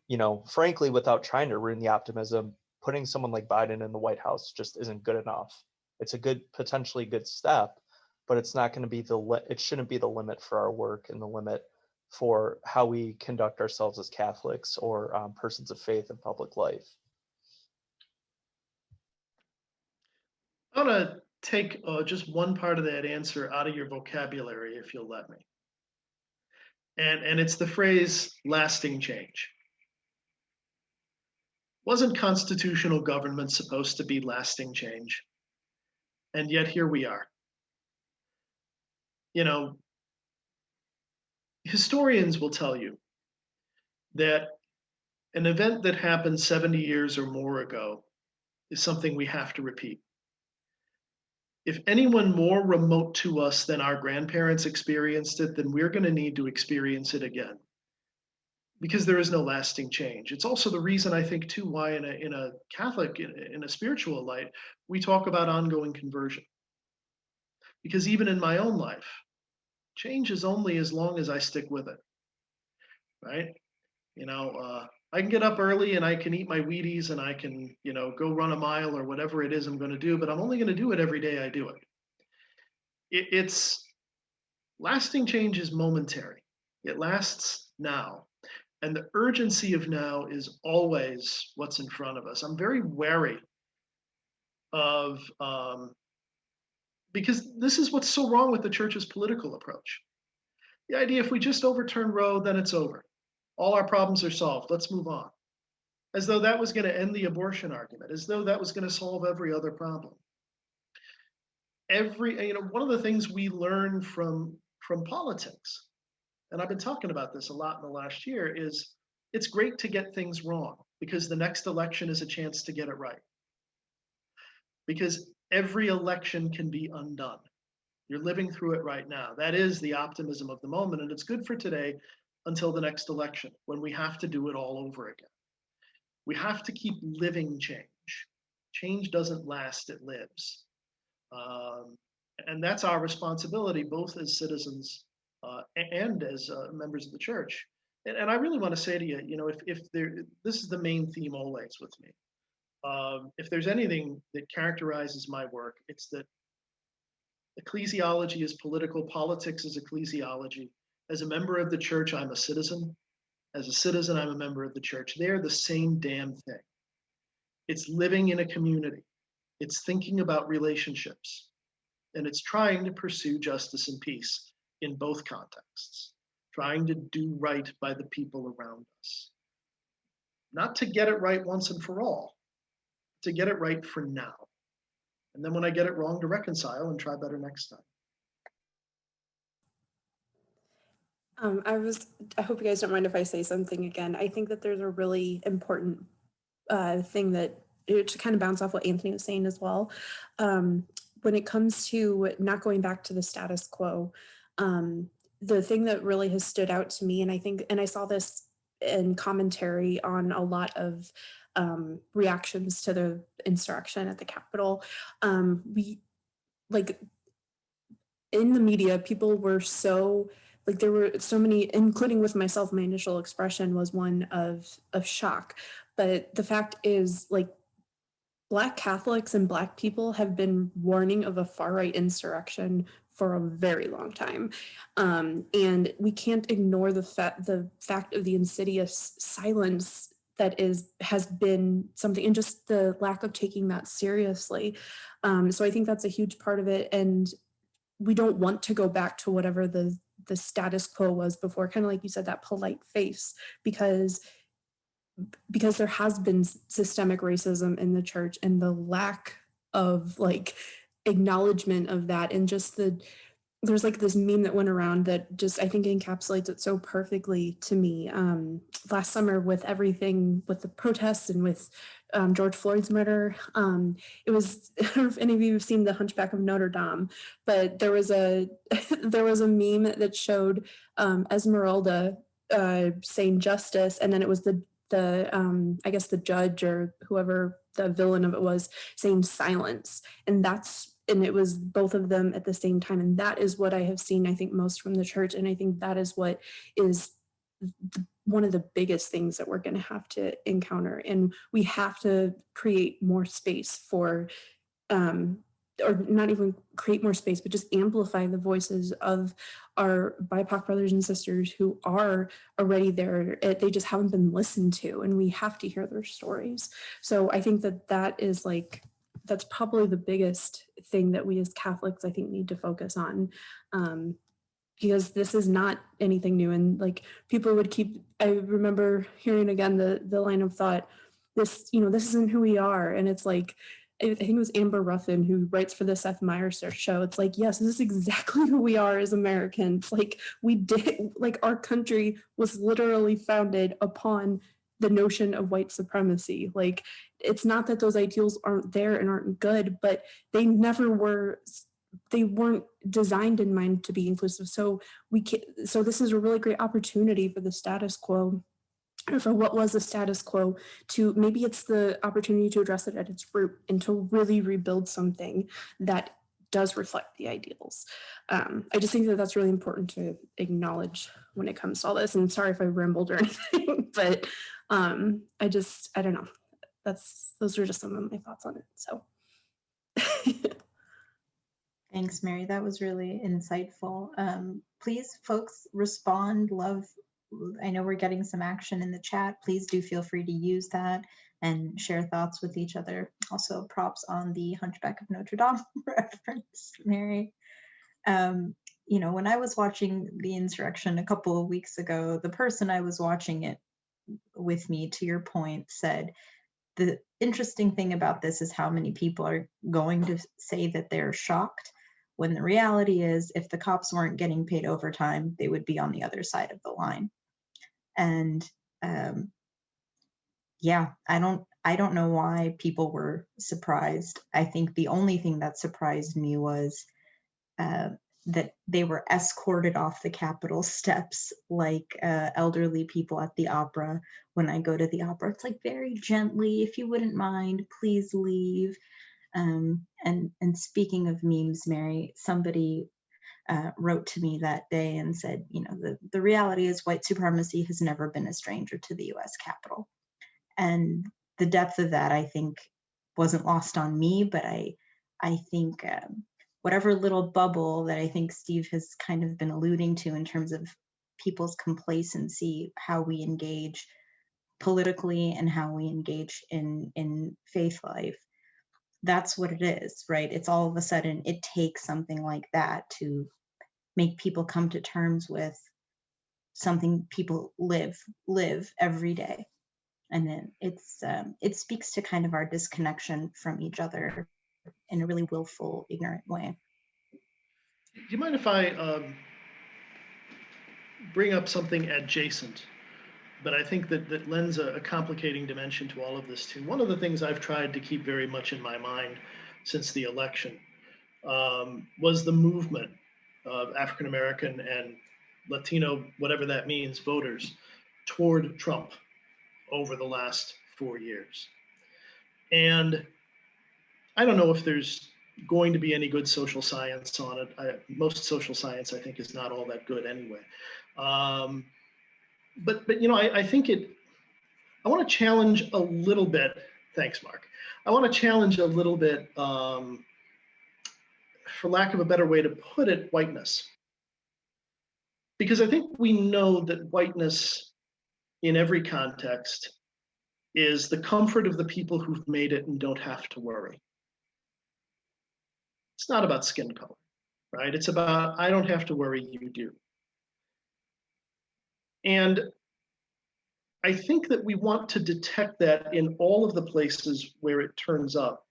[SPEAKER 6] frankly, without trying to ruin the optimism, putting someone like Biden in the White House just isn't good enough. It's a potentially good step, but it's not going to be it shouldn't be the limit for our work and the limit for how we conduct ourselves as Catholics or persons of faith in public life.
[SPEAKER 2] I want to take just one part of that answer out of your vocabulary, if you'll let me. And it's the phrase lasting change. Wasn't constitutional government supposed to be lasting change? And yet here we are. You know, historians will tell you that an event that happened 70 years or more ago is something we have to repeat. If anyone more remote to us than our grandparents experienced it, then we're going to need to experience it again, because there is no lasting change. It's also the reason, I think, too, why in a Catholic, in a spiritual light, we talk about ongoing conversion. Because even in my own life, change is only as long as I stick with it, right? I can get up early and I can eat my Wheaties and I can, go run a mile or whatever it is I'm going to do, but I'm only going to do it every day I do it. It's lasting change is momentary. It lasts now. And the urgency of now is always what's in front of us. I'm very wary of, because this is what's so wrong with the church's political approach. The idea, if we just overturn Roe, then it's over. All our problems are solved. Let's move on. As though that was going to end the abortion argument, as though that was going to solve every other problem. One of the things we learn from politics, and I've been talking about this a lot in the last year, is it's great to get things wrong, because the next election is a chance to get it right. Because every election can be undone. You're living through it right now. That is the optimism of the moment, and it's good for today until the next election, when we have to do it all over again. We have to keep living change. Change doesn't last, it lives. And that's our responsibility, both as citizens and as members of the church. And I really want to say to you, this is the main theme always with me. If there's anything that characterizes my work, it's that ecclesiology is political, politics is ecclesiology. As a member of the church, I'm a citizen. As a citizen, I'm a member of the church. They're the same damn thing. It's living in a community. It's thinking about relationships. And it's trying to pursue justice and peace in both contexts. Trying to do right by the people around us. Not to get it right once and for all, to get it right for now. And then when I get it wrong, to reconcile and try better next time.
[SPEAKER 5] I hope you guys don't mind if I say something again. I think that there's a really important thing that to kind of bounce off what Anthony was saying as well. When it comes to not going back to the status quo, the thing that really has stood out to me, and I saw this in commentary on a lot of reactions to the insurrection at the Capitol, in the media, people were there were so many, including with myself, my initial expression was one of shock. But the fact is, Black Catholics and Black people have been warning of a far-right insurrection for a very long time. And we can't ignore the fact of the insidious silence that has been something, and just the lack of taking that seriously. So I think that's a huge part of it. And we don't want to go back to whatever the status quo was before, kind of like you said, that polite face, because there has been systemic racism in the church, and the lack of acknowledgement of that, and just there's this meme that went around that just I think encapsulates it so perfectly to me. Last summer, with everything, with the protests and with George Floyd's murder, it was, I don't know if any of you have seen The Hunchback of Notre Dame, but there was a meme that showed Esmeralda saying justice, and then it was the I guess the judge or whoever the villain of it was saying silence, and it was both of them at the same time. And that is what I have seen, I think, most from the church. And I think that is what is one of the biggest things that we're going to have to encounter. And we have to create more space for, or not even create more space, but just amplify the voices of our BIPOC brothers and sisters who are already there. They just haven't been listened to, and we have to hear their stories. So I think that is that's probably the biggest thing that we as Catholics, I think, need to focus on. because this is not anything new. And like people would keep, I remember hearing again the line of thought, this, this isn't who we are. And it's like, I think it was Amber Ruffin who writes for the Seth Meyers show. It's like, yes, this is exactly who we are as Americans. Like we did, like our country was literally founded upon the notion of white supremacy. Like it's not that those ideals aren't there and aren't good, but they weren't designed in mind to be inclusive. So so this is a really great opportunity for the status quo, or for what was the status quo, to maybe it's the opportunity to address it at its root and to really rebuild something that does reflect the ideals. I just think that that's really important to acknowledge when it comes to all this. And sorry if I rambled or anything, but I don't know. Those are just some of my thoughts on it. So.
[SPEAKER 1] Thanks, Mary. That was really insightful. Please, folks, respond. I know we're getting some action in the chat. Please do feel free to use that and share thoughts with each other. Also, props on the Hunchback of Notre Dame reference, Mary. When I was watching the Insurrection a couple of weeks ago, the person I was watching it with me, to your point, said, the interesting thing about this is how many people are going to say that they're shocked, when the reality is if the cops weren't getting paid overtime, they would be on the other side of the line. And yeah, I don't know why people were surprised. I think the only thing that surprised me was that they were escorted off the Capitol steps like elderly people at the opera. When I go to the opera, it's like very gently, if you wouldn't mind, please leave. And speaking of memes, Mary, somebody wrote to me that day and said, the reality is white supremacy has never been a stranger to the US Capitol. And the depth of that, I think, wasn't lost on me, but I think whatever little bubble that I think Steve has kind of been alluding to in terms of people's complacency, how we engage politically and how we engage in faith life, that's what it is, right? It's all of a sudden, it takes something like that to make people come to terms with something people live every day. And then it speaks to kind of our disconnection from each other in a really willful, ignorant way.
[SPEAKER 2] Do you mind if I bring up something adjacent? But I think that lends a complicating dimension to all of this too. One of the things I've tried to keep very much in my mind since the election was the movement of African American and Latino, whatever that means, voters toward Trump over the last 4 years. And I don't know if there's going to be any good social science on it. Most social science, I think, is not all that good anyway. But I think I want to challenge a little bit. Thanks, Mark. I want to challenge a little bit, for lack of a better way to put it, whiteness. Because I think we know that whiteness in every context is the comfort of the people who've made it and don't have to worry. It's not about skin color, right? It's about, I don't have to worry, you do. And I think that we want to detect that in all of the places where it turns up.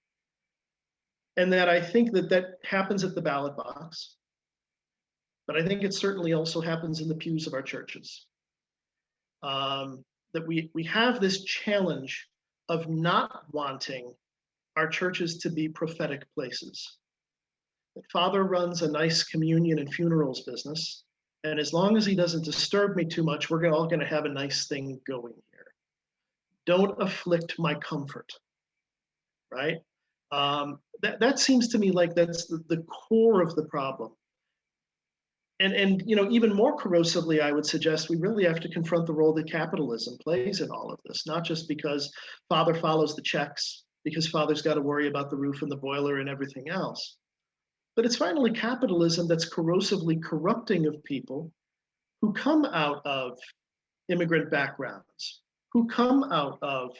[SPEAKER 2] And that I think that happens at the ballot box. But I think it certainly also happens in the pews of our churches. That we have this challenge of not wanting our churches to be prophetic places. That Father runs a nice communion and funerals business. And as long as he doesn't disturb me too much, we're all going to have a nice thing going here. Don't afflict my comfort, right? That seems to me like that's the core of the problem. And even more corrosively, I would suggest we really have to confront the role that capitalism plays in all of this, not just because Father follows the checks, because Father's got to worry about the roof and the boiler and everything else. But it's finally capitalism that's corrosively corrupting of people who come out of immigrant backgrounds, who come out of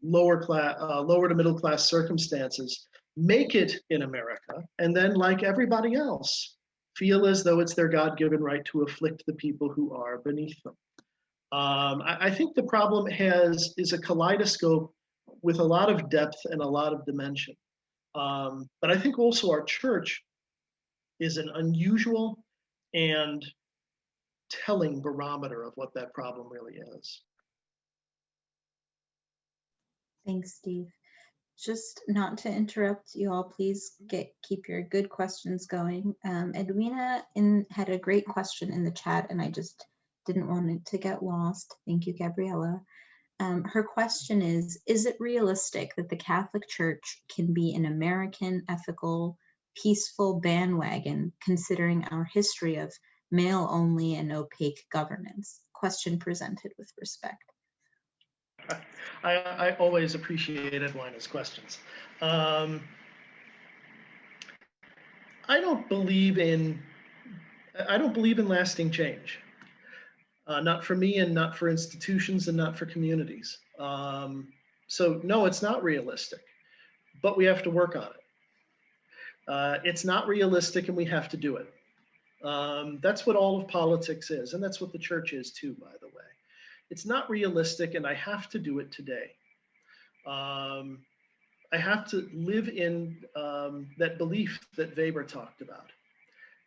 [SPEAKER 2] lower to middle class circumstances, make it in America, and then, like everybody else, feel as though it's their God-given right to afflict the people who are beneath them. I think the problem is a kaleidoscope with a lot of depth and a lot of dimension. But I think also our church is an unusual and telling barometer of what that problem really is.
[SPEAKER 1] Thanks, Steve. Just not to interrupt you all, please keep your good questions going. Edwina had a great question in the chat, and I just didn't want it to get lost. Thank you, Gabriella. Her question is it realistic that the Catholic Church can be an American, ethical, peaceful bandwagon, considering our history of male-only and opaque governance? Question presented with respect.
[SPEAKER 2] I always appreciate Edwina's questions. I don't believe in lasting change. Not for me, and not for institutions, and not for communities. So no, it's not realistic, but we have to work on it. It's not realistic, and we have to do it. That's what all of politics is, and that's what the church is too, by the way. It's not realistic, and I have to do it today. I have to live in that belief that Weber talked about.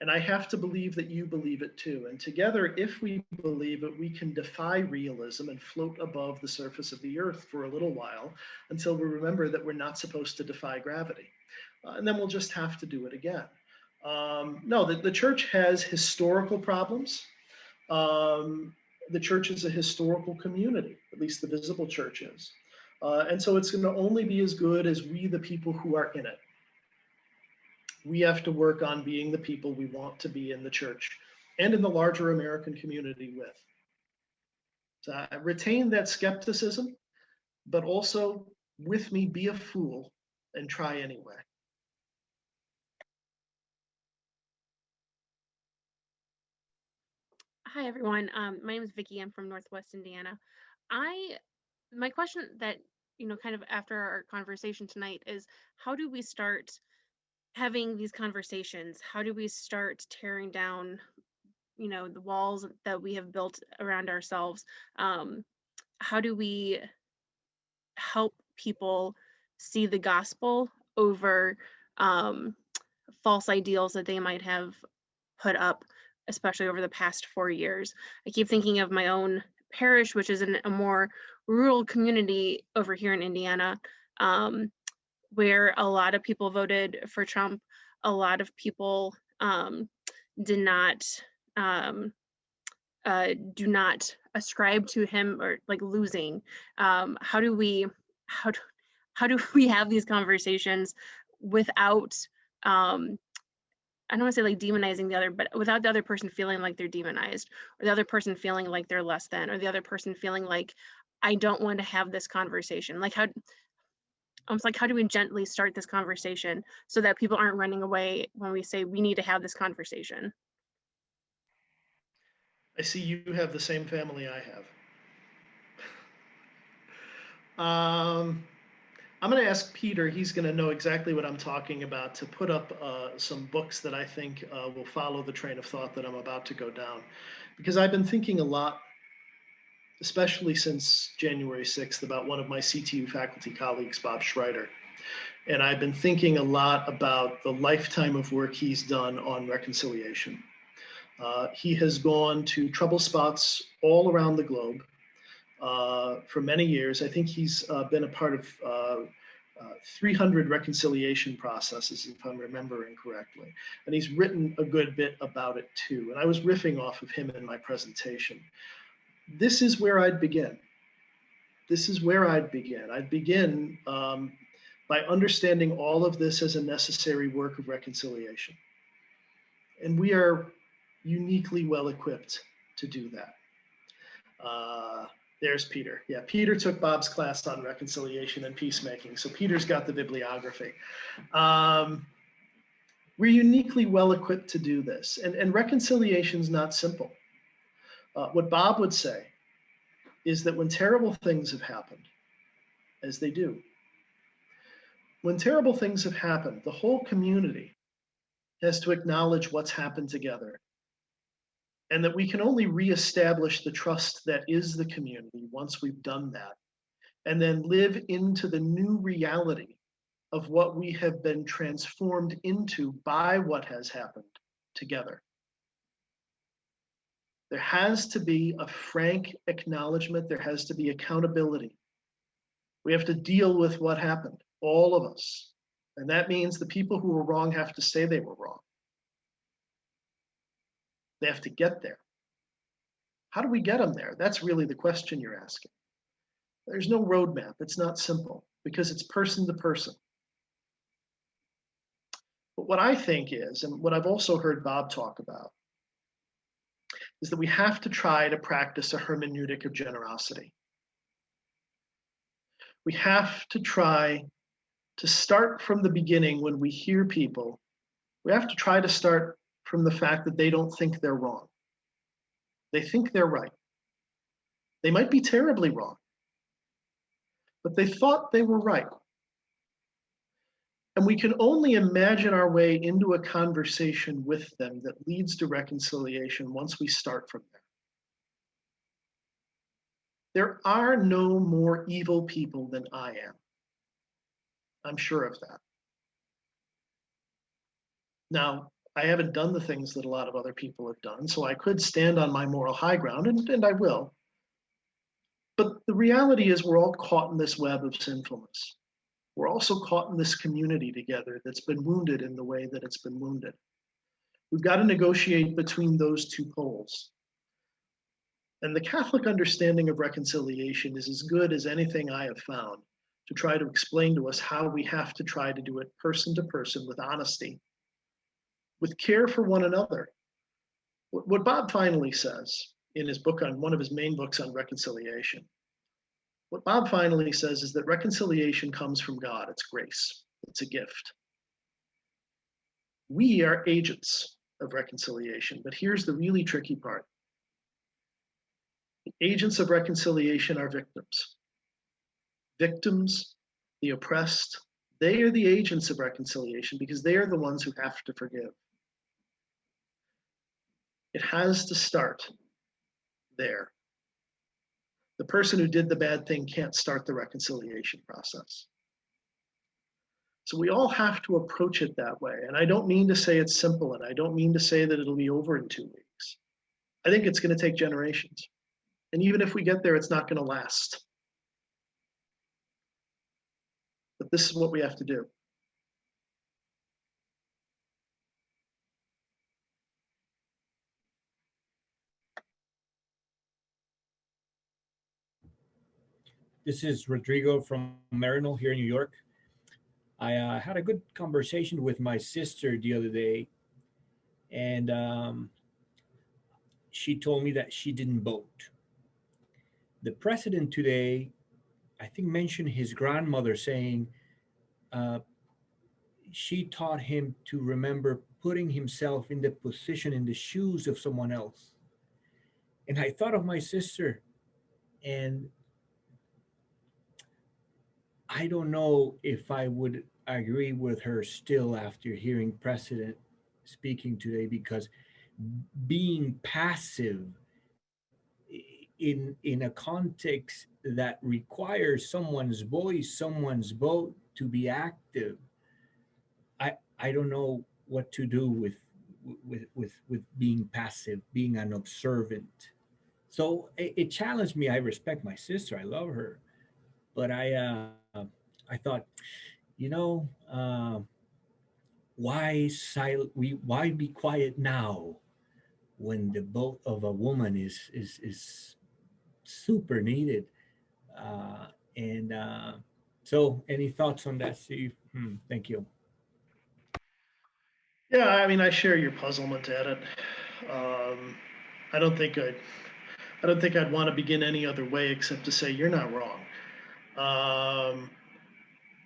[SPEAKER 2] And I have to believe that you believe it too. And together, if we believe it, we can defy realism and float above the surface of the earth for a little while until we remember that we're not supposed to defy gravity. And then we'll just have to do it again. No, the church has historical problems. The church is a historical community, at least the visible church is. And so it's going to only be as good as we, the people who are in it. We have to work on being the people we want to be in the church and in the larger American community with. So retain that skepticism, but also with me, be a fool and try anyway.
[SPEAKER 7] Hi, everyone. My name is Vicki. I'm from Northwest Indiana. My question that, kind of after our conversation tonight is, how do we start having these conversations? How do we start tearing down, the walls that we have built around ourselves? How do we help people see the gospel over false ideals that they might have put up, especially over the past 4 years? I keep thinking of my own parish, which is in a more rural community over here in Indiana, where a lot of people voted for Trump. A lot of people do not ascribe to him, or like losing. How do we have these conversations without I don't want to say like demonizing the other, but without the other person feeling like they're demonized, or the other person feeling like they're less than, or the other person feeling like, I don't want to have this conversation? Like how do we gently start this conversation so that people aren't running away when we say we need to have this conversation?
[SPEAKER 2] I see you have the same family I have. I'm going to ask Peter, he's going to know exactly what I'm talking about, to put up some books that I think will follow the train of thought that I'm about to go down. Because I've been thinking a lot, especially since January 6th, about one of my CTU faculty colleagues, Bob Schreider. And I've been thinking a lot about the lifetime of work he's done on reconciliation. He has gone to trouble spots all around the globe for many years. I think he's been a part of 300 reconciliation processes, if I'm remembering correctly. And he's written a good bit about it too. And I was riffing off of him in my presentation. This is where I'd begin. I'd begin by understanding all of this as a necessary work of reconciliation. And we are uniquely well equipped to do that. There's Peter. Yeah, Peter took Bob's class on reconciliation and peacemaking. So Peter's got the bibliography. We're uniquely well equipped to do this. And reconciliation is not simple. What Bob would say is that when terrible things have happened, as they do, when terrible things have happened, the whole community has to acknowledge what's happened together, and that we can only reestablish the trust that is the community once we've done that, and then live into the new reality of what we have been transformed into by what has happened together. There has to be a frank acknowledgement. There has to be accountability. We have to deal with what happened, all of us. And that means the people who were wrong have to say they were wrong. They have to get there. How do we get them there? That's really the question you're asking. There's no roadmap. It's not simple because it's person to person. But what I think is, and what I've also heard Bob talk about, is that we have to try to practice a hermeneutic of generosity. We have to try to start from the beginning when we hear people. We have to try to start from the fact that they don't think they're wrong. They think they're right. They might be terribly wrong, but they thought they were right. And we can only imagine our way into a conversation with them that leads to reconciliation once we start from there. There are no more evil people than I am. I'm sure of that. Now, I haven't done the things that a lot of other people have done, so I could stand on my moral high ground, and I will. But the reality is we're all caught in this web of sinfulness. We're also caught in this community together that's been wounded in the way that it's been wounded. We've got to negotiate between those two poles. And the Catholic understanding of reconciliation is as good as anything I have found to try to explain to us how we have to try to do it person to person with honesty, with care for one another. What Bob finally says in his book on one of his main books on reconciliation, what Bob finally says is that reconciliation comes from God. It's grace. It's a gift. We are agents of reconciliation, but here's the really tricky part. The agents of reconciliation are victims. Victims, the oppressed, they are the agents of reconciliation because they are the ones who have to forgive. It has to start there. The person who did the bad thing can't start the reconciliation process. So we all have to approach it that way. And I don't mean to say it's simple, and I don't mean to say that it'll be over in 2 weeks. I think it's going to take generations. And even if we get there, it's not going to last. But this is what we have to do.
[SPEAKER 8] This is Rodrigo from Marinol here in New York. I had a good conversation with my sister the other day, and she told me that she didn't vote. The president today, I think, mentioned his grandmother saying she taught him to remember putting himself in the position, in the shoes of someone else. And I thought of my sister, and I don't know if I would agree with her still after hearing President speaking today, because being passive in a context that requires someone's voice, someone's vote to be active, I don't know what to do with being passive, being an observant. So it challenged me. I respect my sister. I love her, but I thought, you know, why why be quiet now when the vote of a woman is super needed? And so, any thoughts on that, Steve? Thank you.
[SPEAKER 2] Yeah, I mean, I share your puzzlement at it. I don't think I'd want to begin any other way except to say you're not wrong.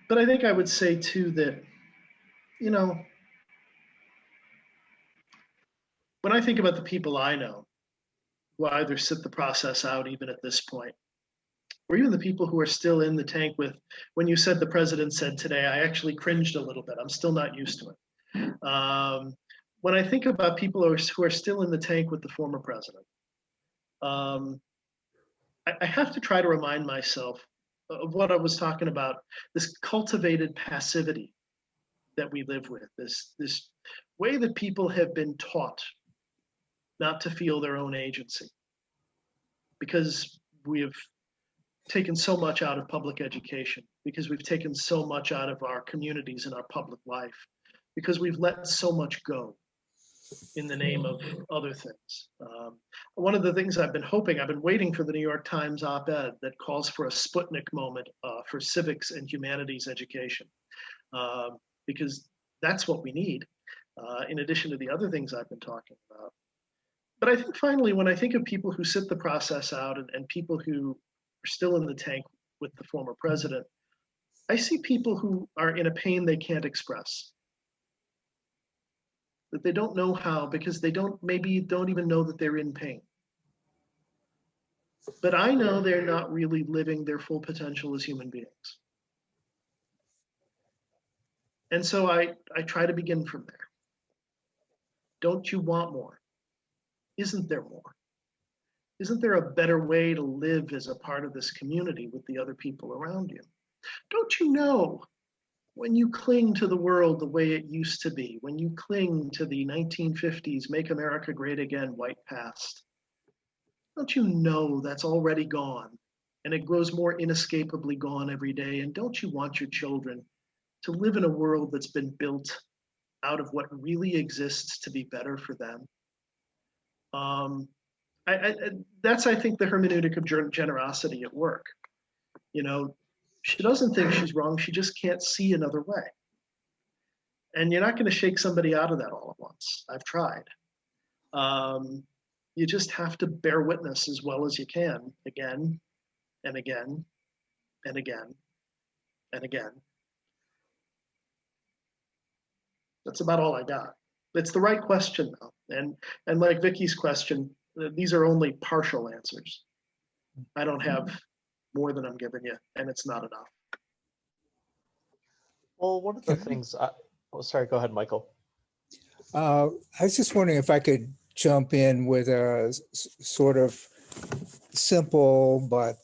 [SPEAKER 2] But I think I would say too that, you know, when I think about the people I know who either sit the process out even at this point, or even the people who are still in the tank with, when you said the president said today, I actually cringed a little bit. I'm still not used to it. when I think about people who are still in the tank with the former president, I have to try to remind myself of what I was talking about, this cultivated passivity that we live with, this way that people have been taught not to feel their own agency, because we have taken so much out of public education, because we've taken so much out of our communities and our public life, because we've let so much go in the name of other things. One of the things I've been waiting for the New York Times op-ed that calls for a Sputnik moment for civics and humanities education, because that's what we need, in addition to the other things I've been talking about. But I think finally, when I think of people who sit the process out and people who are still in the tank with the former president, I see people who are in a pain they can't express, that they don't know how, because they maybe don't even know that they're in pain. But I know they're not really living their full potential as human beings. And so I try to begin from there. Don't you want more? Isn't there more? Isn't there a better way to live as a part of this community with the other people around you? Don't you know, when you cling to the world the way it used to be, when you cling to the 1950s Make America Great Again white past, don't you know that's already gone, and it grows more inescapably gone every day? And don't you want your children to live in a world that's been built out of what really exists to be better for them? That's, I think, the hermeneutic of generosity at work. You know, she doesn't think she's wrong, she just can't see another way. And you're not going to shake somebody out of that all at once. I've tried. You just have to bear witness as well as you can, again and again and again and again. That's about all I got. It's the right question, though. And like Vicky's question, these are only partial answers. I don't have more than I'm giving you, and it's not enough.
[SPEAKER 6] Well, one of the things, oh, sorry, go ahead, Michael.
[SPEAKER 9] I was just wondering if I could jump in with a sort of simple but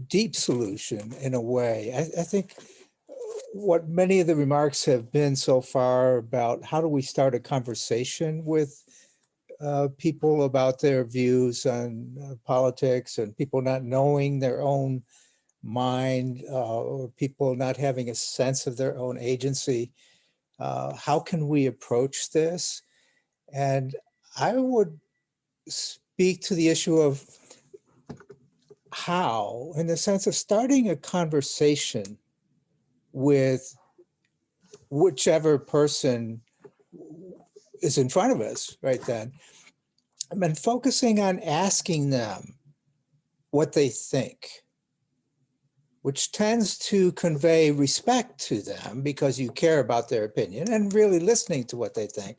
[SPEAKER 9] deep solution in a way. I think what many of the remarks have been so far about how do we start a conversation with people about their views on politics, and people not knowing their own mind, or people not having a sense of their own agency. How can we approach this? And I would speak to the issue of how, in the sense of starting a conversation with whichever person is in front of us right then, and focusing on asking them what they think, which tends to convey respect to them because you care about their opinion and really listening to what they think.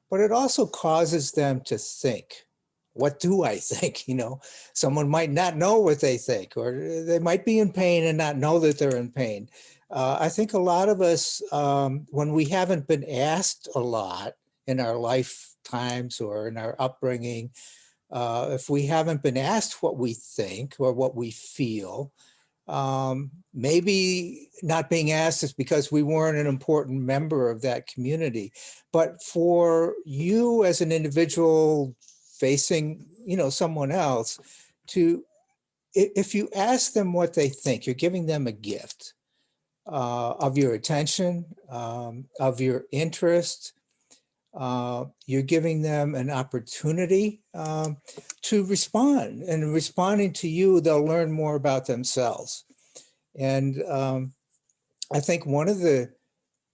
[SPEAKER 9] But it also causes them to think, what do I think? You know, someone might not know what they think, or they might be in pain and not know that they're in pain. I think a lot of us, when we haven't been asked a lot in our lifetimes or in our upbringing, if we haven't been asked what we think or what we feel, maybe not being asked is because we weren't an important member of that community. But for you as an individual facing, you know, someone else, to, if you ask them what they think, you're giving them a gift of your attention, of your interest. You're giving them an opportunity to respond, and responding to you, they'll learn more about themselves. And I think one of the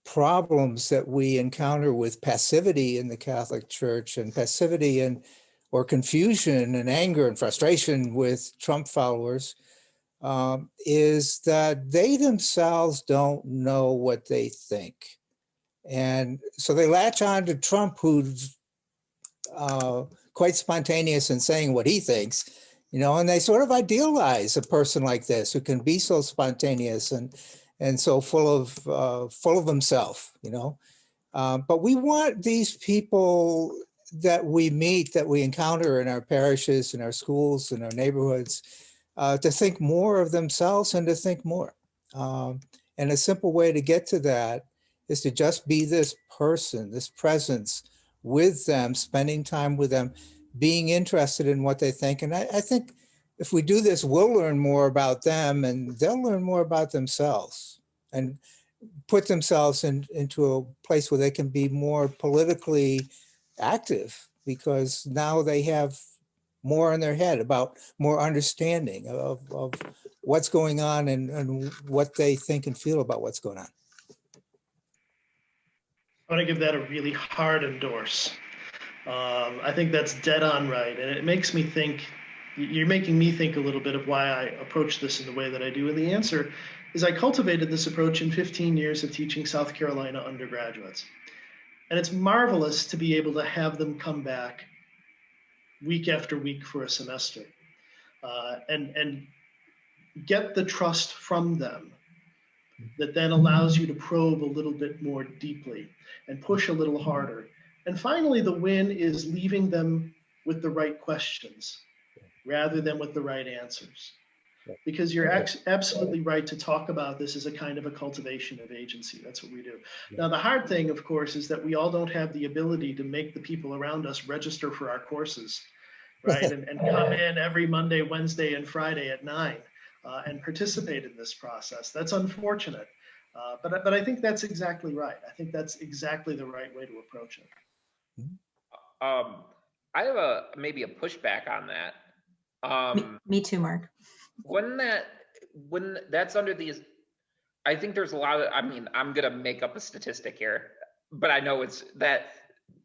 [SPEAKER 9] problems that we encounter with passivity in the Catholic Church, and passivity and or confusion and anger and frustration with Trump followers, is that they themselves don't know what they think. And so they latch on to Trump, who's quite spontaneous in saying what he thinks, you know, and they sort of idealize a person like this who can be so spontaneous and so full of himself, you know. But we want these people that we meet, that we encounter in our parishes, in our schools, in our neighborhoods, to think more of themselves and to think more. And a simple way to get to that is to just be this person, this presence with them, spending time with them, being interested in what they think. And I think if we do this, we'll learn more about them and they'll learn more about themselves and put themselves into a place where they can be more politically active, because now they have more in their head about more understanding of what's going on and what they think and feel about what's going on.
[SPEAKER 2] I want to give that a really hard endorse. I think that's dead on right. And it makes me think, you're making me think a little bit of why I approach this in the way that I do. And the answer is I cultivated this approach in 15 years of teaching South Carolina undergraduates. And it's marvelous to be able to have them come back week after week for a semester and get the trust from them that then allows you to probe a little bit more deeply and push a little harder. And finally, the win is leaving them with the right questions rather than with the right answers. Because you're absolutely right to talk about this as a kind of a cultivation of agency. That's what we do. Now, the hard thing, of course, is that we all don't have the ability to make the people around us register for our courses, right? and come in every Monday, Wednesday, and Friday at 9 and participate in this process. That's unfortunate. But I think that's exactly right. I think that's exactly the right way to approach it.
[SPEAKER 4] I have maybe a pushback on that.
[SPEAKER 1] Me too, Mark.
[SPEAKER 4] When that's under these, I think there's a lot of, I mean, I'm gonna make up a statistic here, but I know it's that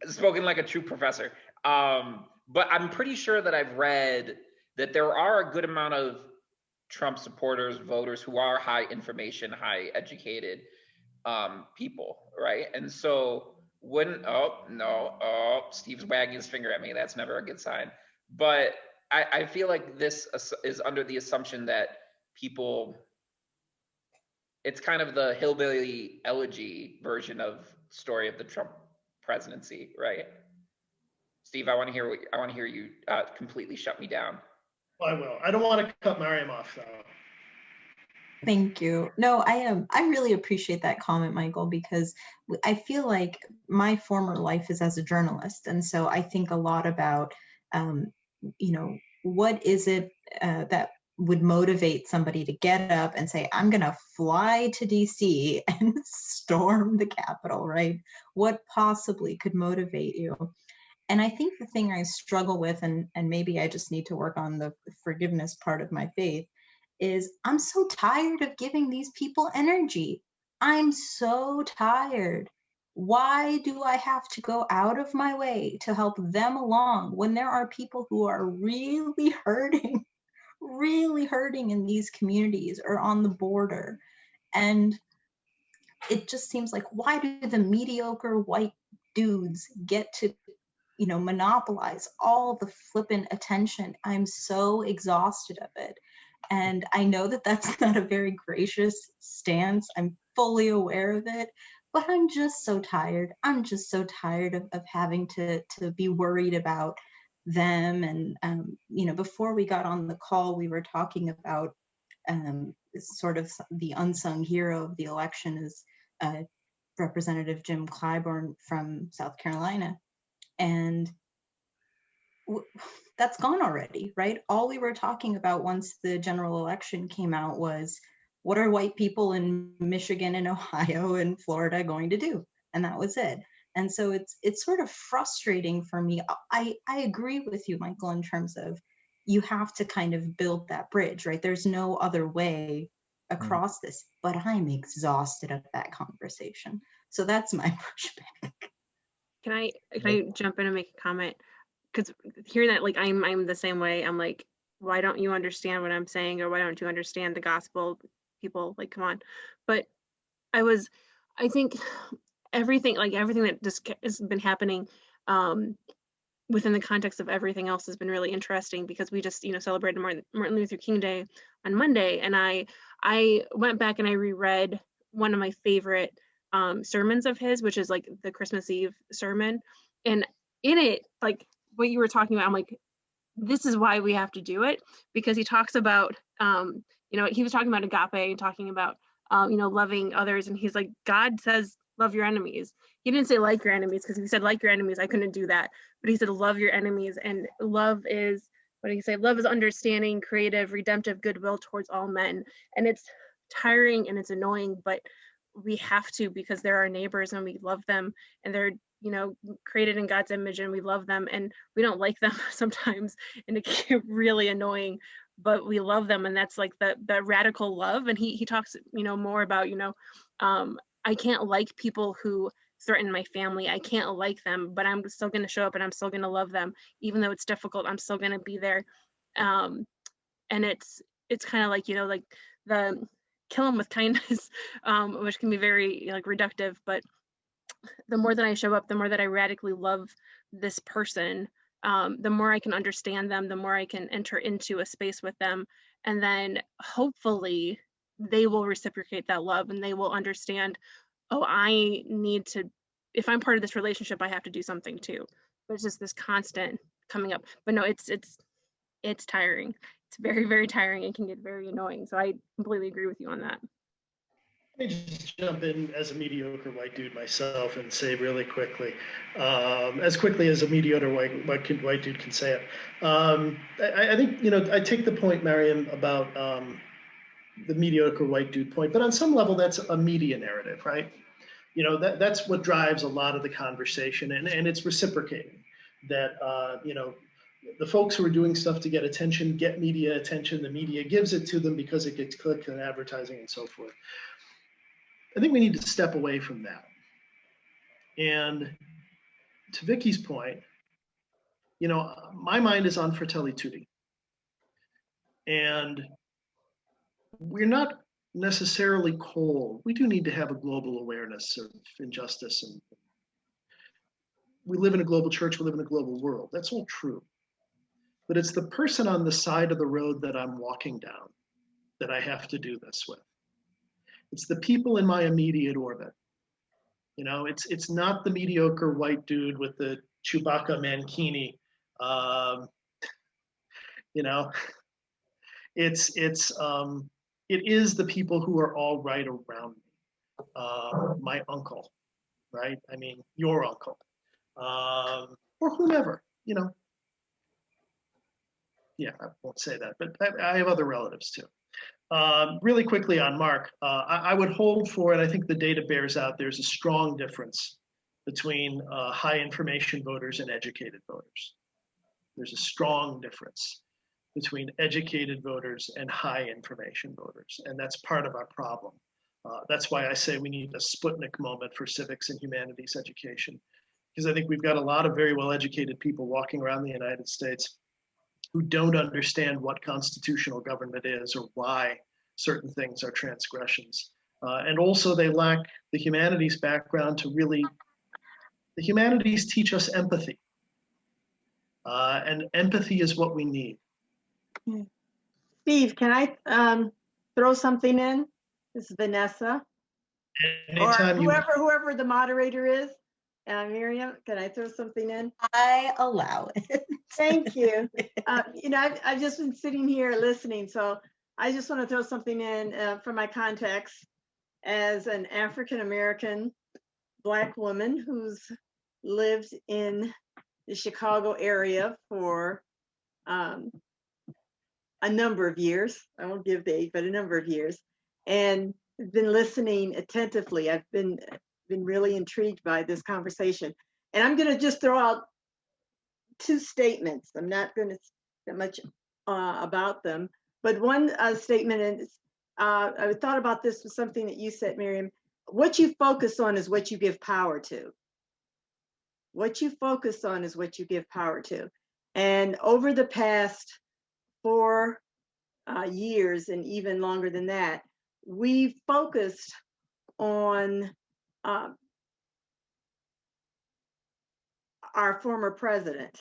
[SPEAKER 4] spoken like a true professor. But I'm pretty sure that I've read that there are a good amount of Trump supporters, voters who are high information, high educated people, right? And so Steve's wagging his finger at me. That's never a good sign. But I feel like this is under the assumption that people, it's kind of the hillbilly elegy version of story of the Trump presidency, right? Steve, I want to hear you completely shut me down.
[SPEAKER 2] Well, I will. I don't want to cut Mariam off, though.
[SPEAKER 1] Thank you. No, I really appreciate that comment, Michael, because I feel like my former life is as a journalist. And so I think a lot about, what is it that would motivate somebody to get up and say, I'm going to fly to DC and storm the Capitol, right? What possibly could motivate you? And I think the thing I struggle with, and maybe I just need to work on the forgiveness part of my faith, is I'm so tired of giving these people energy. I'm so tired. Why do I have to go out of my way to help them along when there are people who are really hurting in these communities or on the border? And it just seems like, why do the mediocre white dudes get to monopolize all the flippant attention? I'm so exhausted of it. And I know that that's not a very gracious stance. I'm fully aware of it, but I'm just so tired. I'm just so tired of having to be worried about them. And, before we got on the call, we were talking about sort of the unsung hero of the election is Representative Jim Clyburn from South Carolina. And that's gone already, right? All we were talking about once the general election came out was, what are white people in Michigan and Ohio and Florida going to do? And that was it. And so it's sort of frustrating for me. I agree with you, Michael, in terms of you have to kind of build that bridge, right? There's no other way across this, but I'm exhausted of that conversation. So that's my pushback.
[SPEAKER 7] Can I jump in and make a comment? Because hearing that, like, I'm the same way. I'm like, why don't you understand what I'm saying, or why don't you understand the gospel? People, like, come on. But I think everything that just has been happening within the context of everything else has been really interesting, because we just celebrated Martin Luther King Day on Monday, and I went back and I reread one of my favorite sermons of his, which is like the Christmas Eve sermon. And in it, like what you were talking about, I'm like, this is why we have to do it, because he talks about, he was talking about agape and talking about, loving others. And he's like, God says, love your enemies. He didn't say like your enemies, because if he said like your enemies, I couldn't do that. But he said, love your enemies. And love is, what did he say? Love is understanding, creative, redemptive goodwill towards all men. And it's tiring and it's annoying, but we have to, because they're our neighbors and we love them, and they're created in God's image and we love them, and we don't like them sometimes, and it can get really annoying, but we love them. And that's like the radical love. And he talks more about I can't like people who threaten my family. I can't like them, but I'm still going to show up and I'm still going to love them, even though it's difficult. I'm still going to be there. And it's kind of like like the kill them with kindness, which can be very reductive, but the more that I show up, the more that I radically love this person, the more I can understand them, the more I can enter into a space with them. And then hopefully they will reciprocate that love, and they will understand, oh, I need to, if I'm part of this relationship, I have to do something too. There's just this constant coming up. But no, it's tiring. It's very, very tiring and can get very annoying. So I completely agree with you on that.
[SPEAKER 2] Let me just jump in as a mediocre white dude myself and say really quickly, as quickly as a mediocre white dude can say it. I think, I take the point, Mariam, about the mediocre white dude point, but on some level, that's a media narrative, right? That's what drives a lot of the conversation, and it's reciprocating that, the folks who are doing stuff to get attention, get media attention, the media gives it to them because it gets clicked and advertising and so forth. I think we need to step away from that. And to Vicky's point, my mind is on Fratelli Tutti. And we're not necessarily cold. We do need to have a global awareness of injustice. And we live in a global church, we live in a global world. That's all true. But it's the person on the side of the road that I'm walking down that I have to do this with. It's the people in my immediate orbit. It's not the mediocre white dude with the Chewbacca mankini. It is the people who are all right around me. My uncle, right? I mean, your uncle, or whomever. Yeah, I won't say that, but I have other relatives too. Really quickly on Mark, I would hold for, and I think the data bears out, there's a strong difference between high information voters and educated voters. There's a strong difference between educated voters and high information voters, and that's part of our problem. That's why I say we need a Sputnik moment for civics and humanities education, because I think we've got a lot of very well-educated people walking around the United States who don't understand what constitutional government is or why certain things are transgressions. And also they lack the humanities background to really, the humanities teach us empathy. And empathy is what we need.
[SPEAKER 10] Steve, can I throw something in? This is Vanessa.
[SPEAKER 2] Anytime
[SPEAKER 10] or whoever the moderator is. Miriam, can I throw something in?
[SPEAKER 1] I allow it.
[SPEAKER 10] Thank you. I've just been sitting here listening, so I just want to throw something in for my context as an African-American Black woman who's lived in the Chicago area for a number of years. I won't give the age, but a number of years, and been listening attentively. I've been really intrigued by this conversation. And I'm going to just throw out two statements. I'm not going to say much about them, but one statement is, I thought about this was something that you said, Miriam. What you focus on is what you give power to. What you focus on is what you give power to. And over the past 4 years, and even longer than that, we've focused on our former president,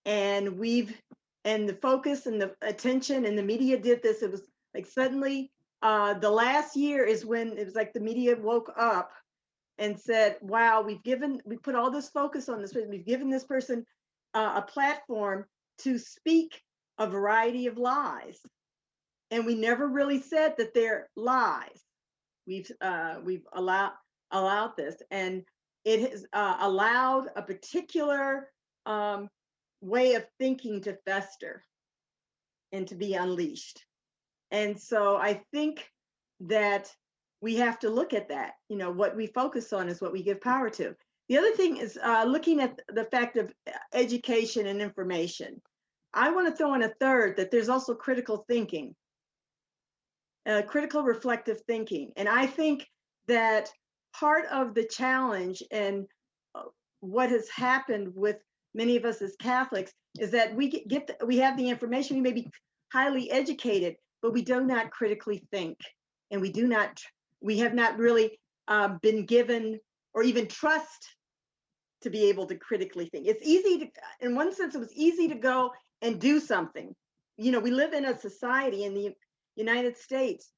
[SPEAKER 10] and the focus and the attention, and the media did this. It was like suddenly the last year is when it was like the media woke up and said, wow, we put all this focus on this person. We've given this person a platform to speak a variety of lies. And we never really said that they're lies. We've allowed this, and it has allowed a particular way of thinking to fester and to be unleashed. And so I think that we have to look at that. You know, what we focus on is what we give power to. The other thing is looking at the fact of education and information. I want to throw in a third, that there's also critical thinking, critical reflective thinking. And I think that part of the challenge and what has happened with many of us as Catholics is that we have the information, we may be highly educated, but we do not critically think, and we have not really been given or even trust to be able to critically think. It's easy to, in one sense, it was easy to go and do something. You know, we live in a society in the United States,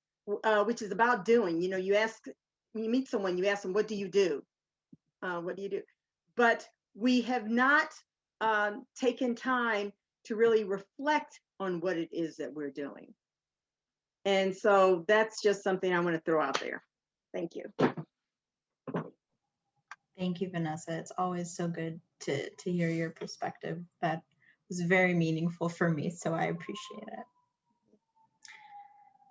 [SPEAKER 10] which is about doing. You know, you meet someone, you ask them, what do you do? What do you do? But we have not taken time to really reflect on what it is that we're doing. And so that's just something I want to throw out there. Thank you.
[SPEAKER 1] Thank you, Vanessa. It's always so good to hear your perspective. That was very meaningful for me, so I appreciate it.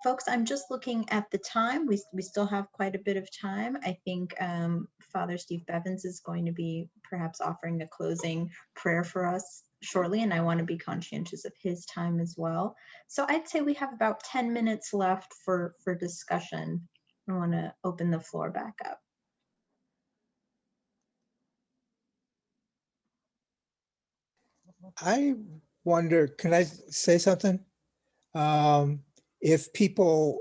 [SPEAKER 1] Folks, I'm just looking at the time. We still have quite a bit of time. I think Father Steve Bevins is going to be perhaps offering a closing prayer for us shortly, and I want to be conscientious of his time as well. So I'd say we have about 10 minutes left for discussion. I want to open the floor back up.
[SPEAKER 9] I wonder, can I say something? If people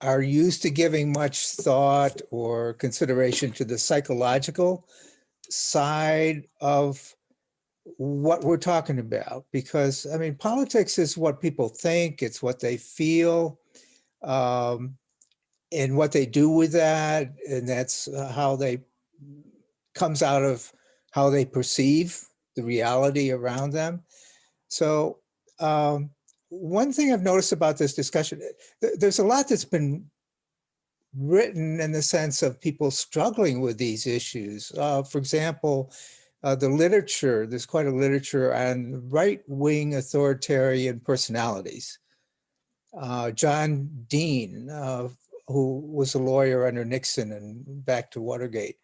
[SPEAKER 9] are used to giving much thought or consideration to the psychological side of what we're talking about, because I mean, politics is what people think, it's what they feel, and what they do with that, and that's how they comes out of how they perceive the reality around them. So one thing I've noticed about this discussion, there's a lot that's been written in the sense of people struggling with these issues. For example, the literature, there's quite a literature on right-wing authoritarian personalities. John Dean, who was a lawyer under Nixon and back to Watergate,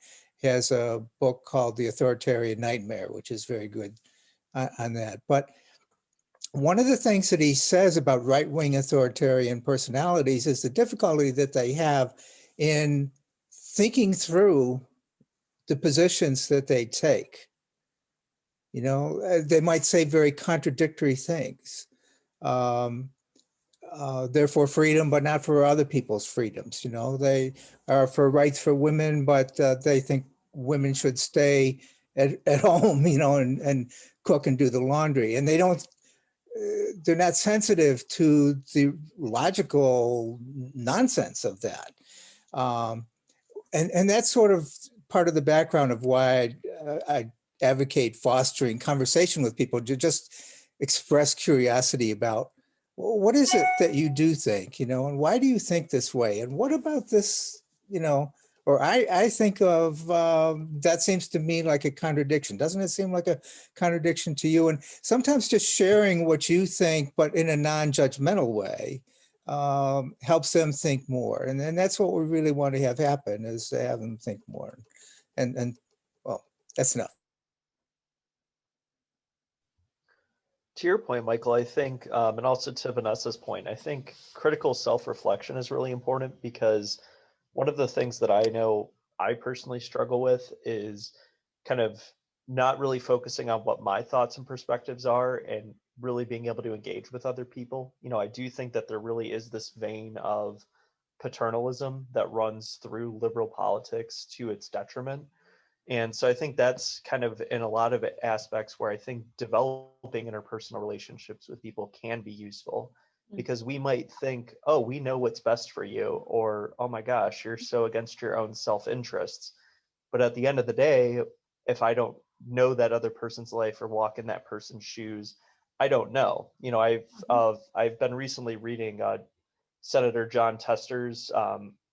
[SPEAKER 9] has a book called The Authoritarian Nightmare, which is very good on that. But one of the things that he says about right-wing authoritarian personalities is the difficulty that they have in thinking through the positions that they take. You know, they might say very contradictory things. They're for freedom, but not for other people's freedoms. You know, they are for rights for women, but they think women should stay at home, you know, and cook and do the laundry. And they're not sensitive to the logical nonsense of that. And that's sort of part of the background of why I advocate fostering conversation with people, to just express curiosity about, well, what is it that you do think, you know, and why do you think this way? And what about this, you know, or I think of, that seems to me like a contradiction. Doesn't it seem like a contradiction to you? And sometimes just sharing what you think, but in a non-judgmental way, helps them think more. And that's what we really want to have happen, is to have them think more. And well, that's enough.
[SPEAKER 6] To your point, Michael, I think, and also to Vanessa's point, I think critical self-reflection is really important, because one of the things that I know I personally struggle with is kind of not really focusing on what my thoughts and perspectives are, and really being able to engage with other people. You know, I do think that there really is this vein of paternalism that runs through liberal politics to its detriment. And so I think that's kind of in a lot of aspects where I think developing interpersonal relationships with people can be useful. because we might think, oh, we know what's best for you, or oh my gosh, you're so against your own self-interests. But at the end of the day, if I don't know that other person's life or walk in that person's shoes, I don't know. You know, I've been recently reading Senator John Tester's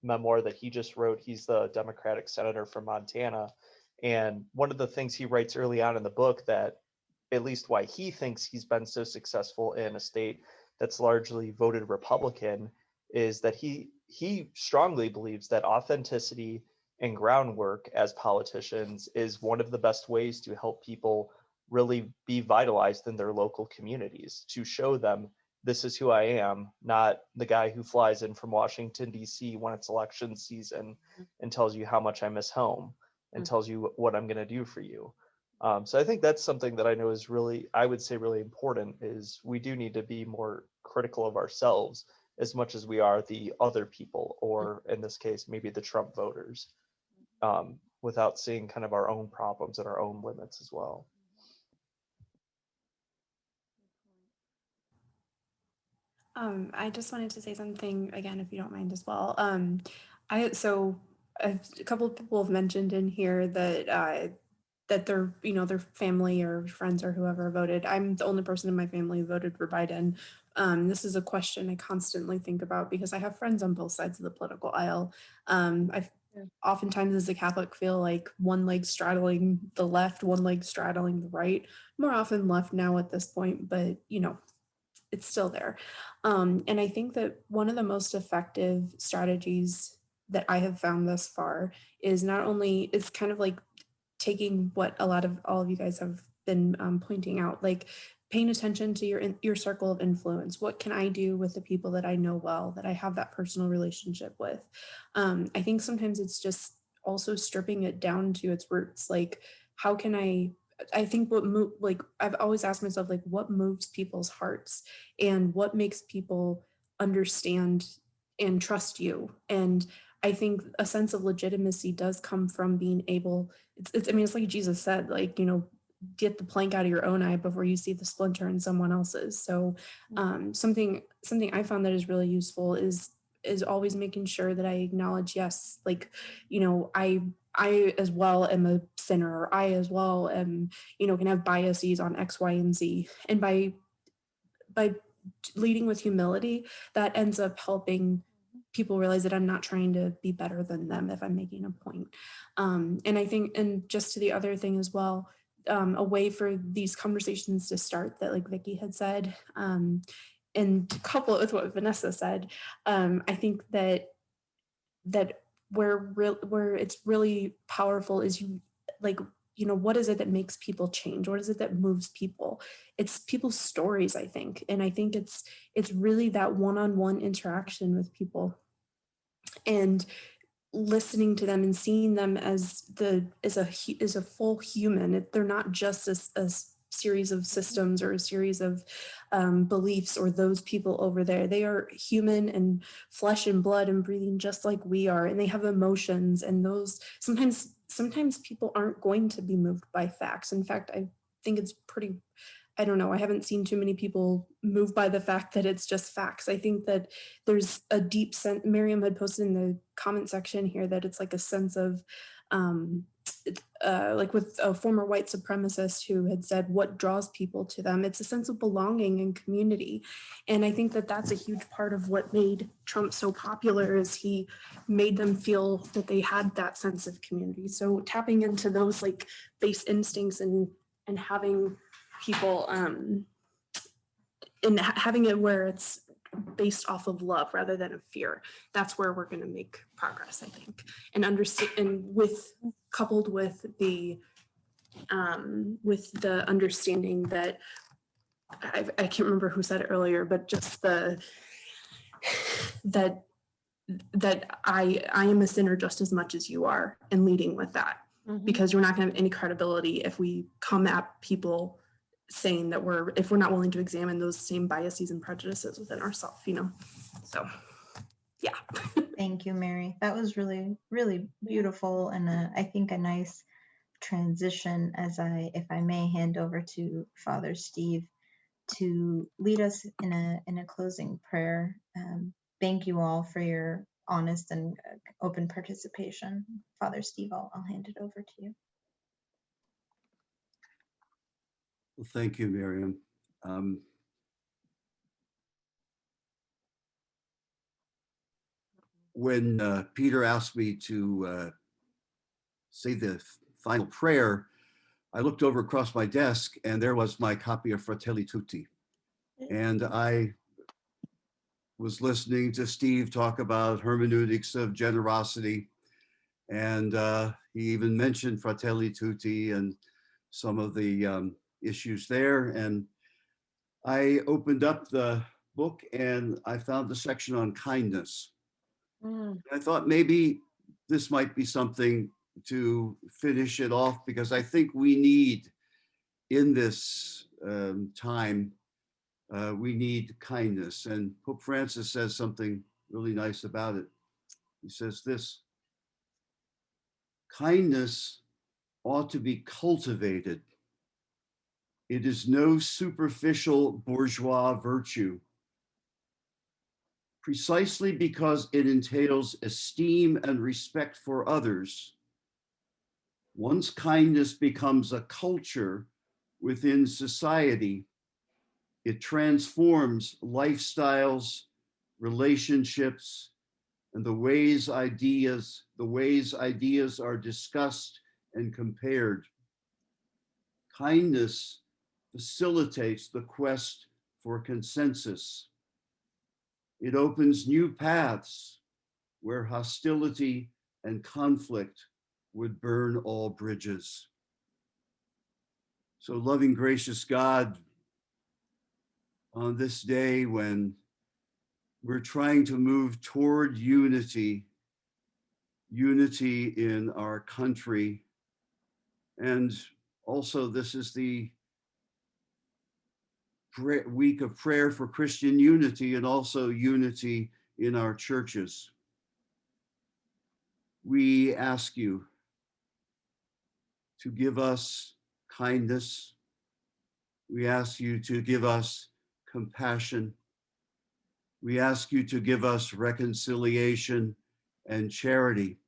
[SPEAKER 6] memoir that he just wrote. He's the Democratic senator from Montana. And one of the things he writes early on in the book, that at least why he thinks he's been so successful in a state that's largely voted Republican, is that he strongly believes that authenticity and groundwork as politicians is one of the best ways to help people really be vitalized in their local communities, to show them this is who I am, not the guy who flies in from Washington, D.C. when it's election season and tells you how much I miss home and tells you what I'm going to do for you. So I think that's something that I know is really, I would say really important, is we do need to be more critical of ourselves as much as we are the other people, or in this case, maybe the Trump voters, without seeing kind of our own problems and our own limits as well.
[SPEAKER 5] I just wanted to say something again, if you don't mind as well. A couple of people have mentioned in here that that their their family or friends or whoever voted. I'm the only person in my family who voted for Biden. This is a question I constantly think about because I have friends on both sides of the political aisle. I oftentimes as a Catholic feel like one leg straddling the left, one leg straddling the right. More often left now at this point, but it's still there. And I think that one of the most effective strategies that I have found thus far is not only, it's kind of like taking what all of you guys have been pointing out, like paying attention to your circle of influence. What can I do with the people that I know well, that I have that personal relationship with? I think sometimes it's just also stripping it down to its roots. Like, how can I think I've always asked myself, like, what moves people's hearts and what makes people understand and trust you? And I think a sense of legitimacy does come from being able, I mean, it's like Jesus said, like, get the plank out of your own eye before you see the splinter in someone else's. So something I found that is really useful is always making sure that I acknowledge, yes, like, I as well am a sinner, or I as well am, can have biases on X, Y, and Z. And by leading with humility, that ends up helping people realize that I'm not trying to be better than them if I'm making a point. And I think, and just to the other thing as well, a way for these conversations to start that, like Vicky had said, and to couple it with what Vanessa said, I think that where it's really powerful is what is it that makes people change? What is it that moves people? It's people's stories, I think. And I think it's really that one-on-one interaction with people and listening to them and seeing them as a full human. They're not just a series of systems or a series of beliefs or those people over there. They are human and flesh and blood and breathing just like we are, and they have emotions, and those sometimes people aren't going to be moved by facts. In fact, I think it's pretty, I don't know, I haven't seen too many people moved by the fact that it's just facts. I think that there's a deep sense, Miriam had posted in the comment section here, that it's like a sense of, like with a former white supremacist who had said, what draws people to them? It's a sense of belonging and community. And I think that that's a huge part of what made Trump so popular, is he made them feel that they had that sense of community. So tapping into those like base instincts and having people and having it where it's based off of love rather than of fear, that's where we're going to make progress, I think. And understand, and coupled with the understanding that I can't remember who said it earlier, but just that I am a sinner just as much as you are, and leading with that, because we're not going to have any credibility if we come at people saying that if we're not willing to examine those same biases and prejudices within ourselves, so yeah.
[SPEAKER 1] Thank you, Mary. That was really, really beautiful, and I think a nice transition, if I may hand over to Father Steve. to lead us in a closing prayer. Thank you all for your honest and open participation. Father Steve, I'll hand it over to you.
[SPEAKER 11] Well, thank you, Miriam. When Peter asked me to say the final prayer, I looked over across my desk and there was my copy of Fratelli Tutti. And I was listening to Steve talk about hermeneutics of generosity. And he even mentioned Fratelli Tutti and some of the issues there. And I opened up the book and I found the section on kindness. I thought maybe this might be something to finish it off, because I think we need in this time, we need kindness. And Pope Francis says something really nice about it. He says this: kindness ought to be cultivated. It is no superficial bourgeois virtue. Precisely because it entails esteem and respect for others, once kindness becomes a culture within society, it transforms lifestyles, relationships, and the ways ideas are discussed and compared. Kindness facilitates the quest for consensus. It opens new paths where hostility and conflict would burn all bridges. So, loving, gracious God, on this day when we're trying to move toward unity in our country, and also this is the week of prayer for Christian unity and also unity in our churches. We ask you to give us kindness. We ask you to give us compassion. We ask you to give us reconciliation and charity.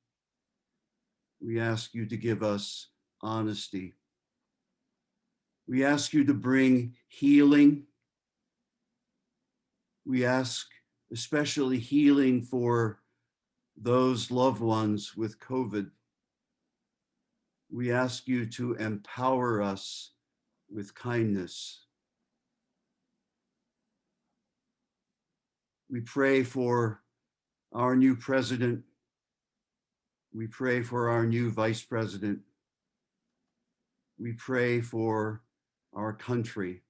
[SPEAKER 11] We ask you to give us honesty. We ask you to bring healing. We ask especially healing for those loved ones with COVID. We ask you to empower us with kindness. We pray for our new president. We pray for our new vice president. We pray for our country.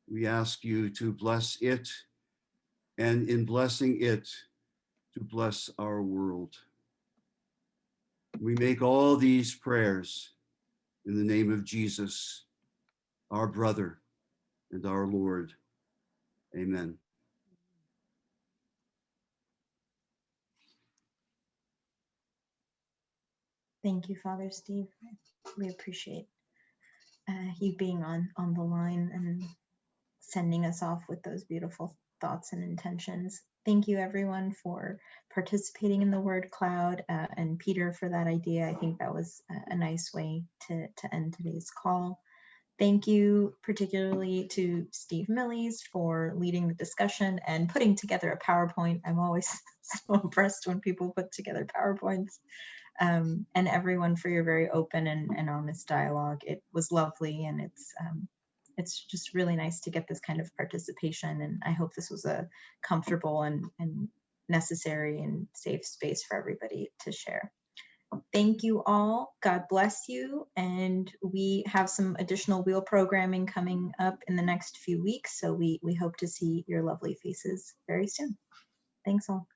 [SPEAKER 11] We ask you to bless it, and in blessing it, to bless our world. We make all these prayers in the name of Jesus, our brother and our Lord. Amen.
[SPEAKER 1] Thank you, Father Steve. We appreciate you being on the line and sending us off with those beautiful thoughts and intentions. Thank you, everyone, for participating in the word cloud, and Peter for that idea. I think that was a nice way to end today's call. Thank you particularly to Steve Millies for leading the discussion and putting together a PowerPoint. I'm always so impressed when people put together PowerPoints. And everyone for your very open and honest dialogue. It was lovely, and it's just really nice to get this kind of participation, and I hope this was a comfortable and necessary and safe space for everybody to share. Thank you all. God bless you. And we have some additional wheel programming coming up in the next few weeks, so we hope to see your lovely faces very soon. Thanks all.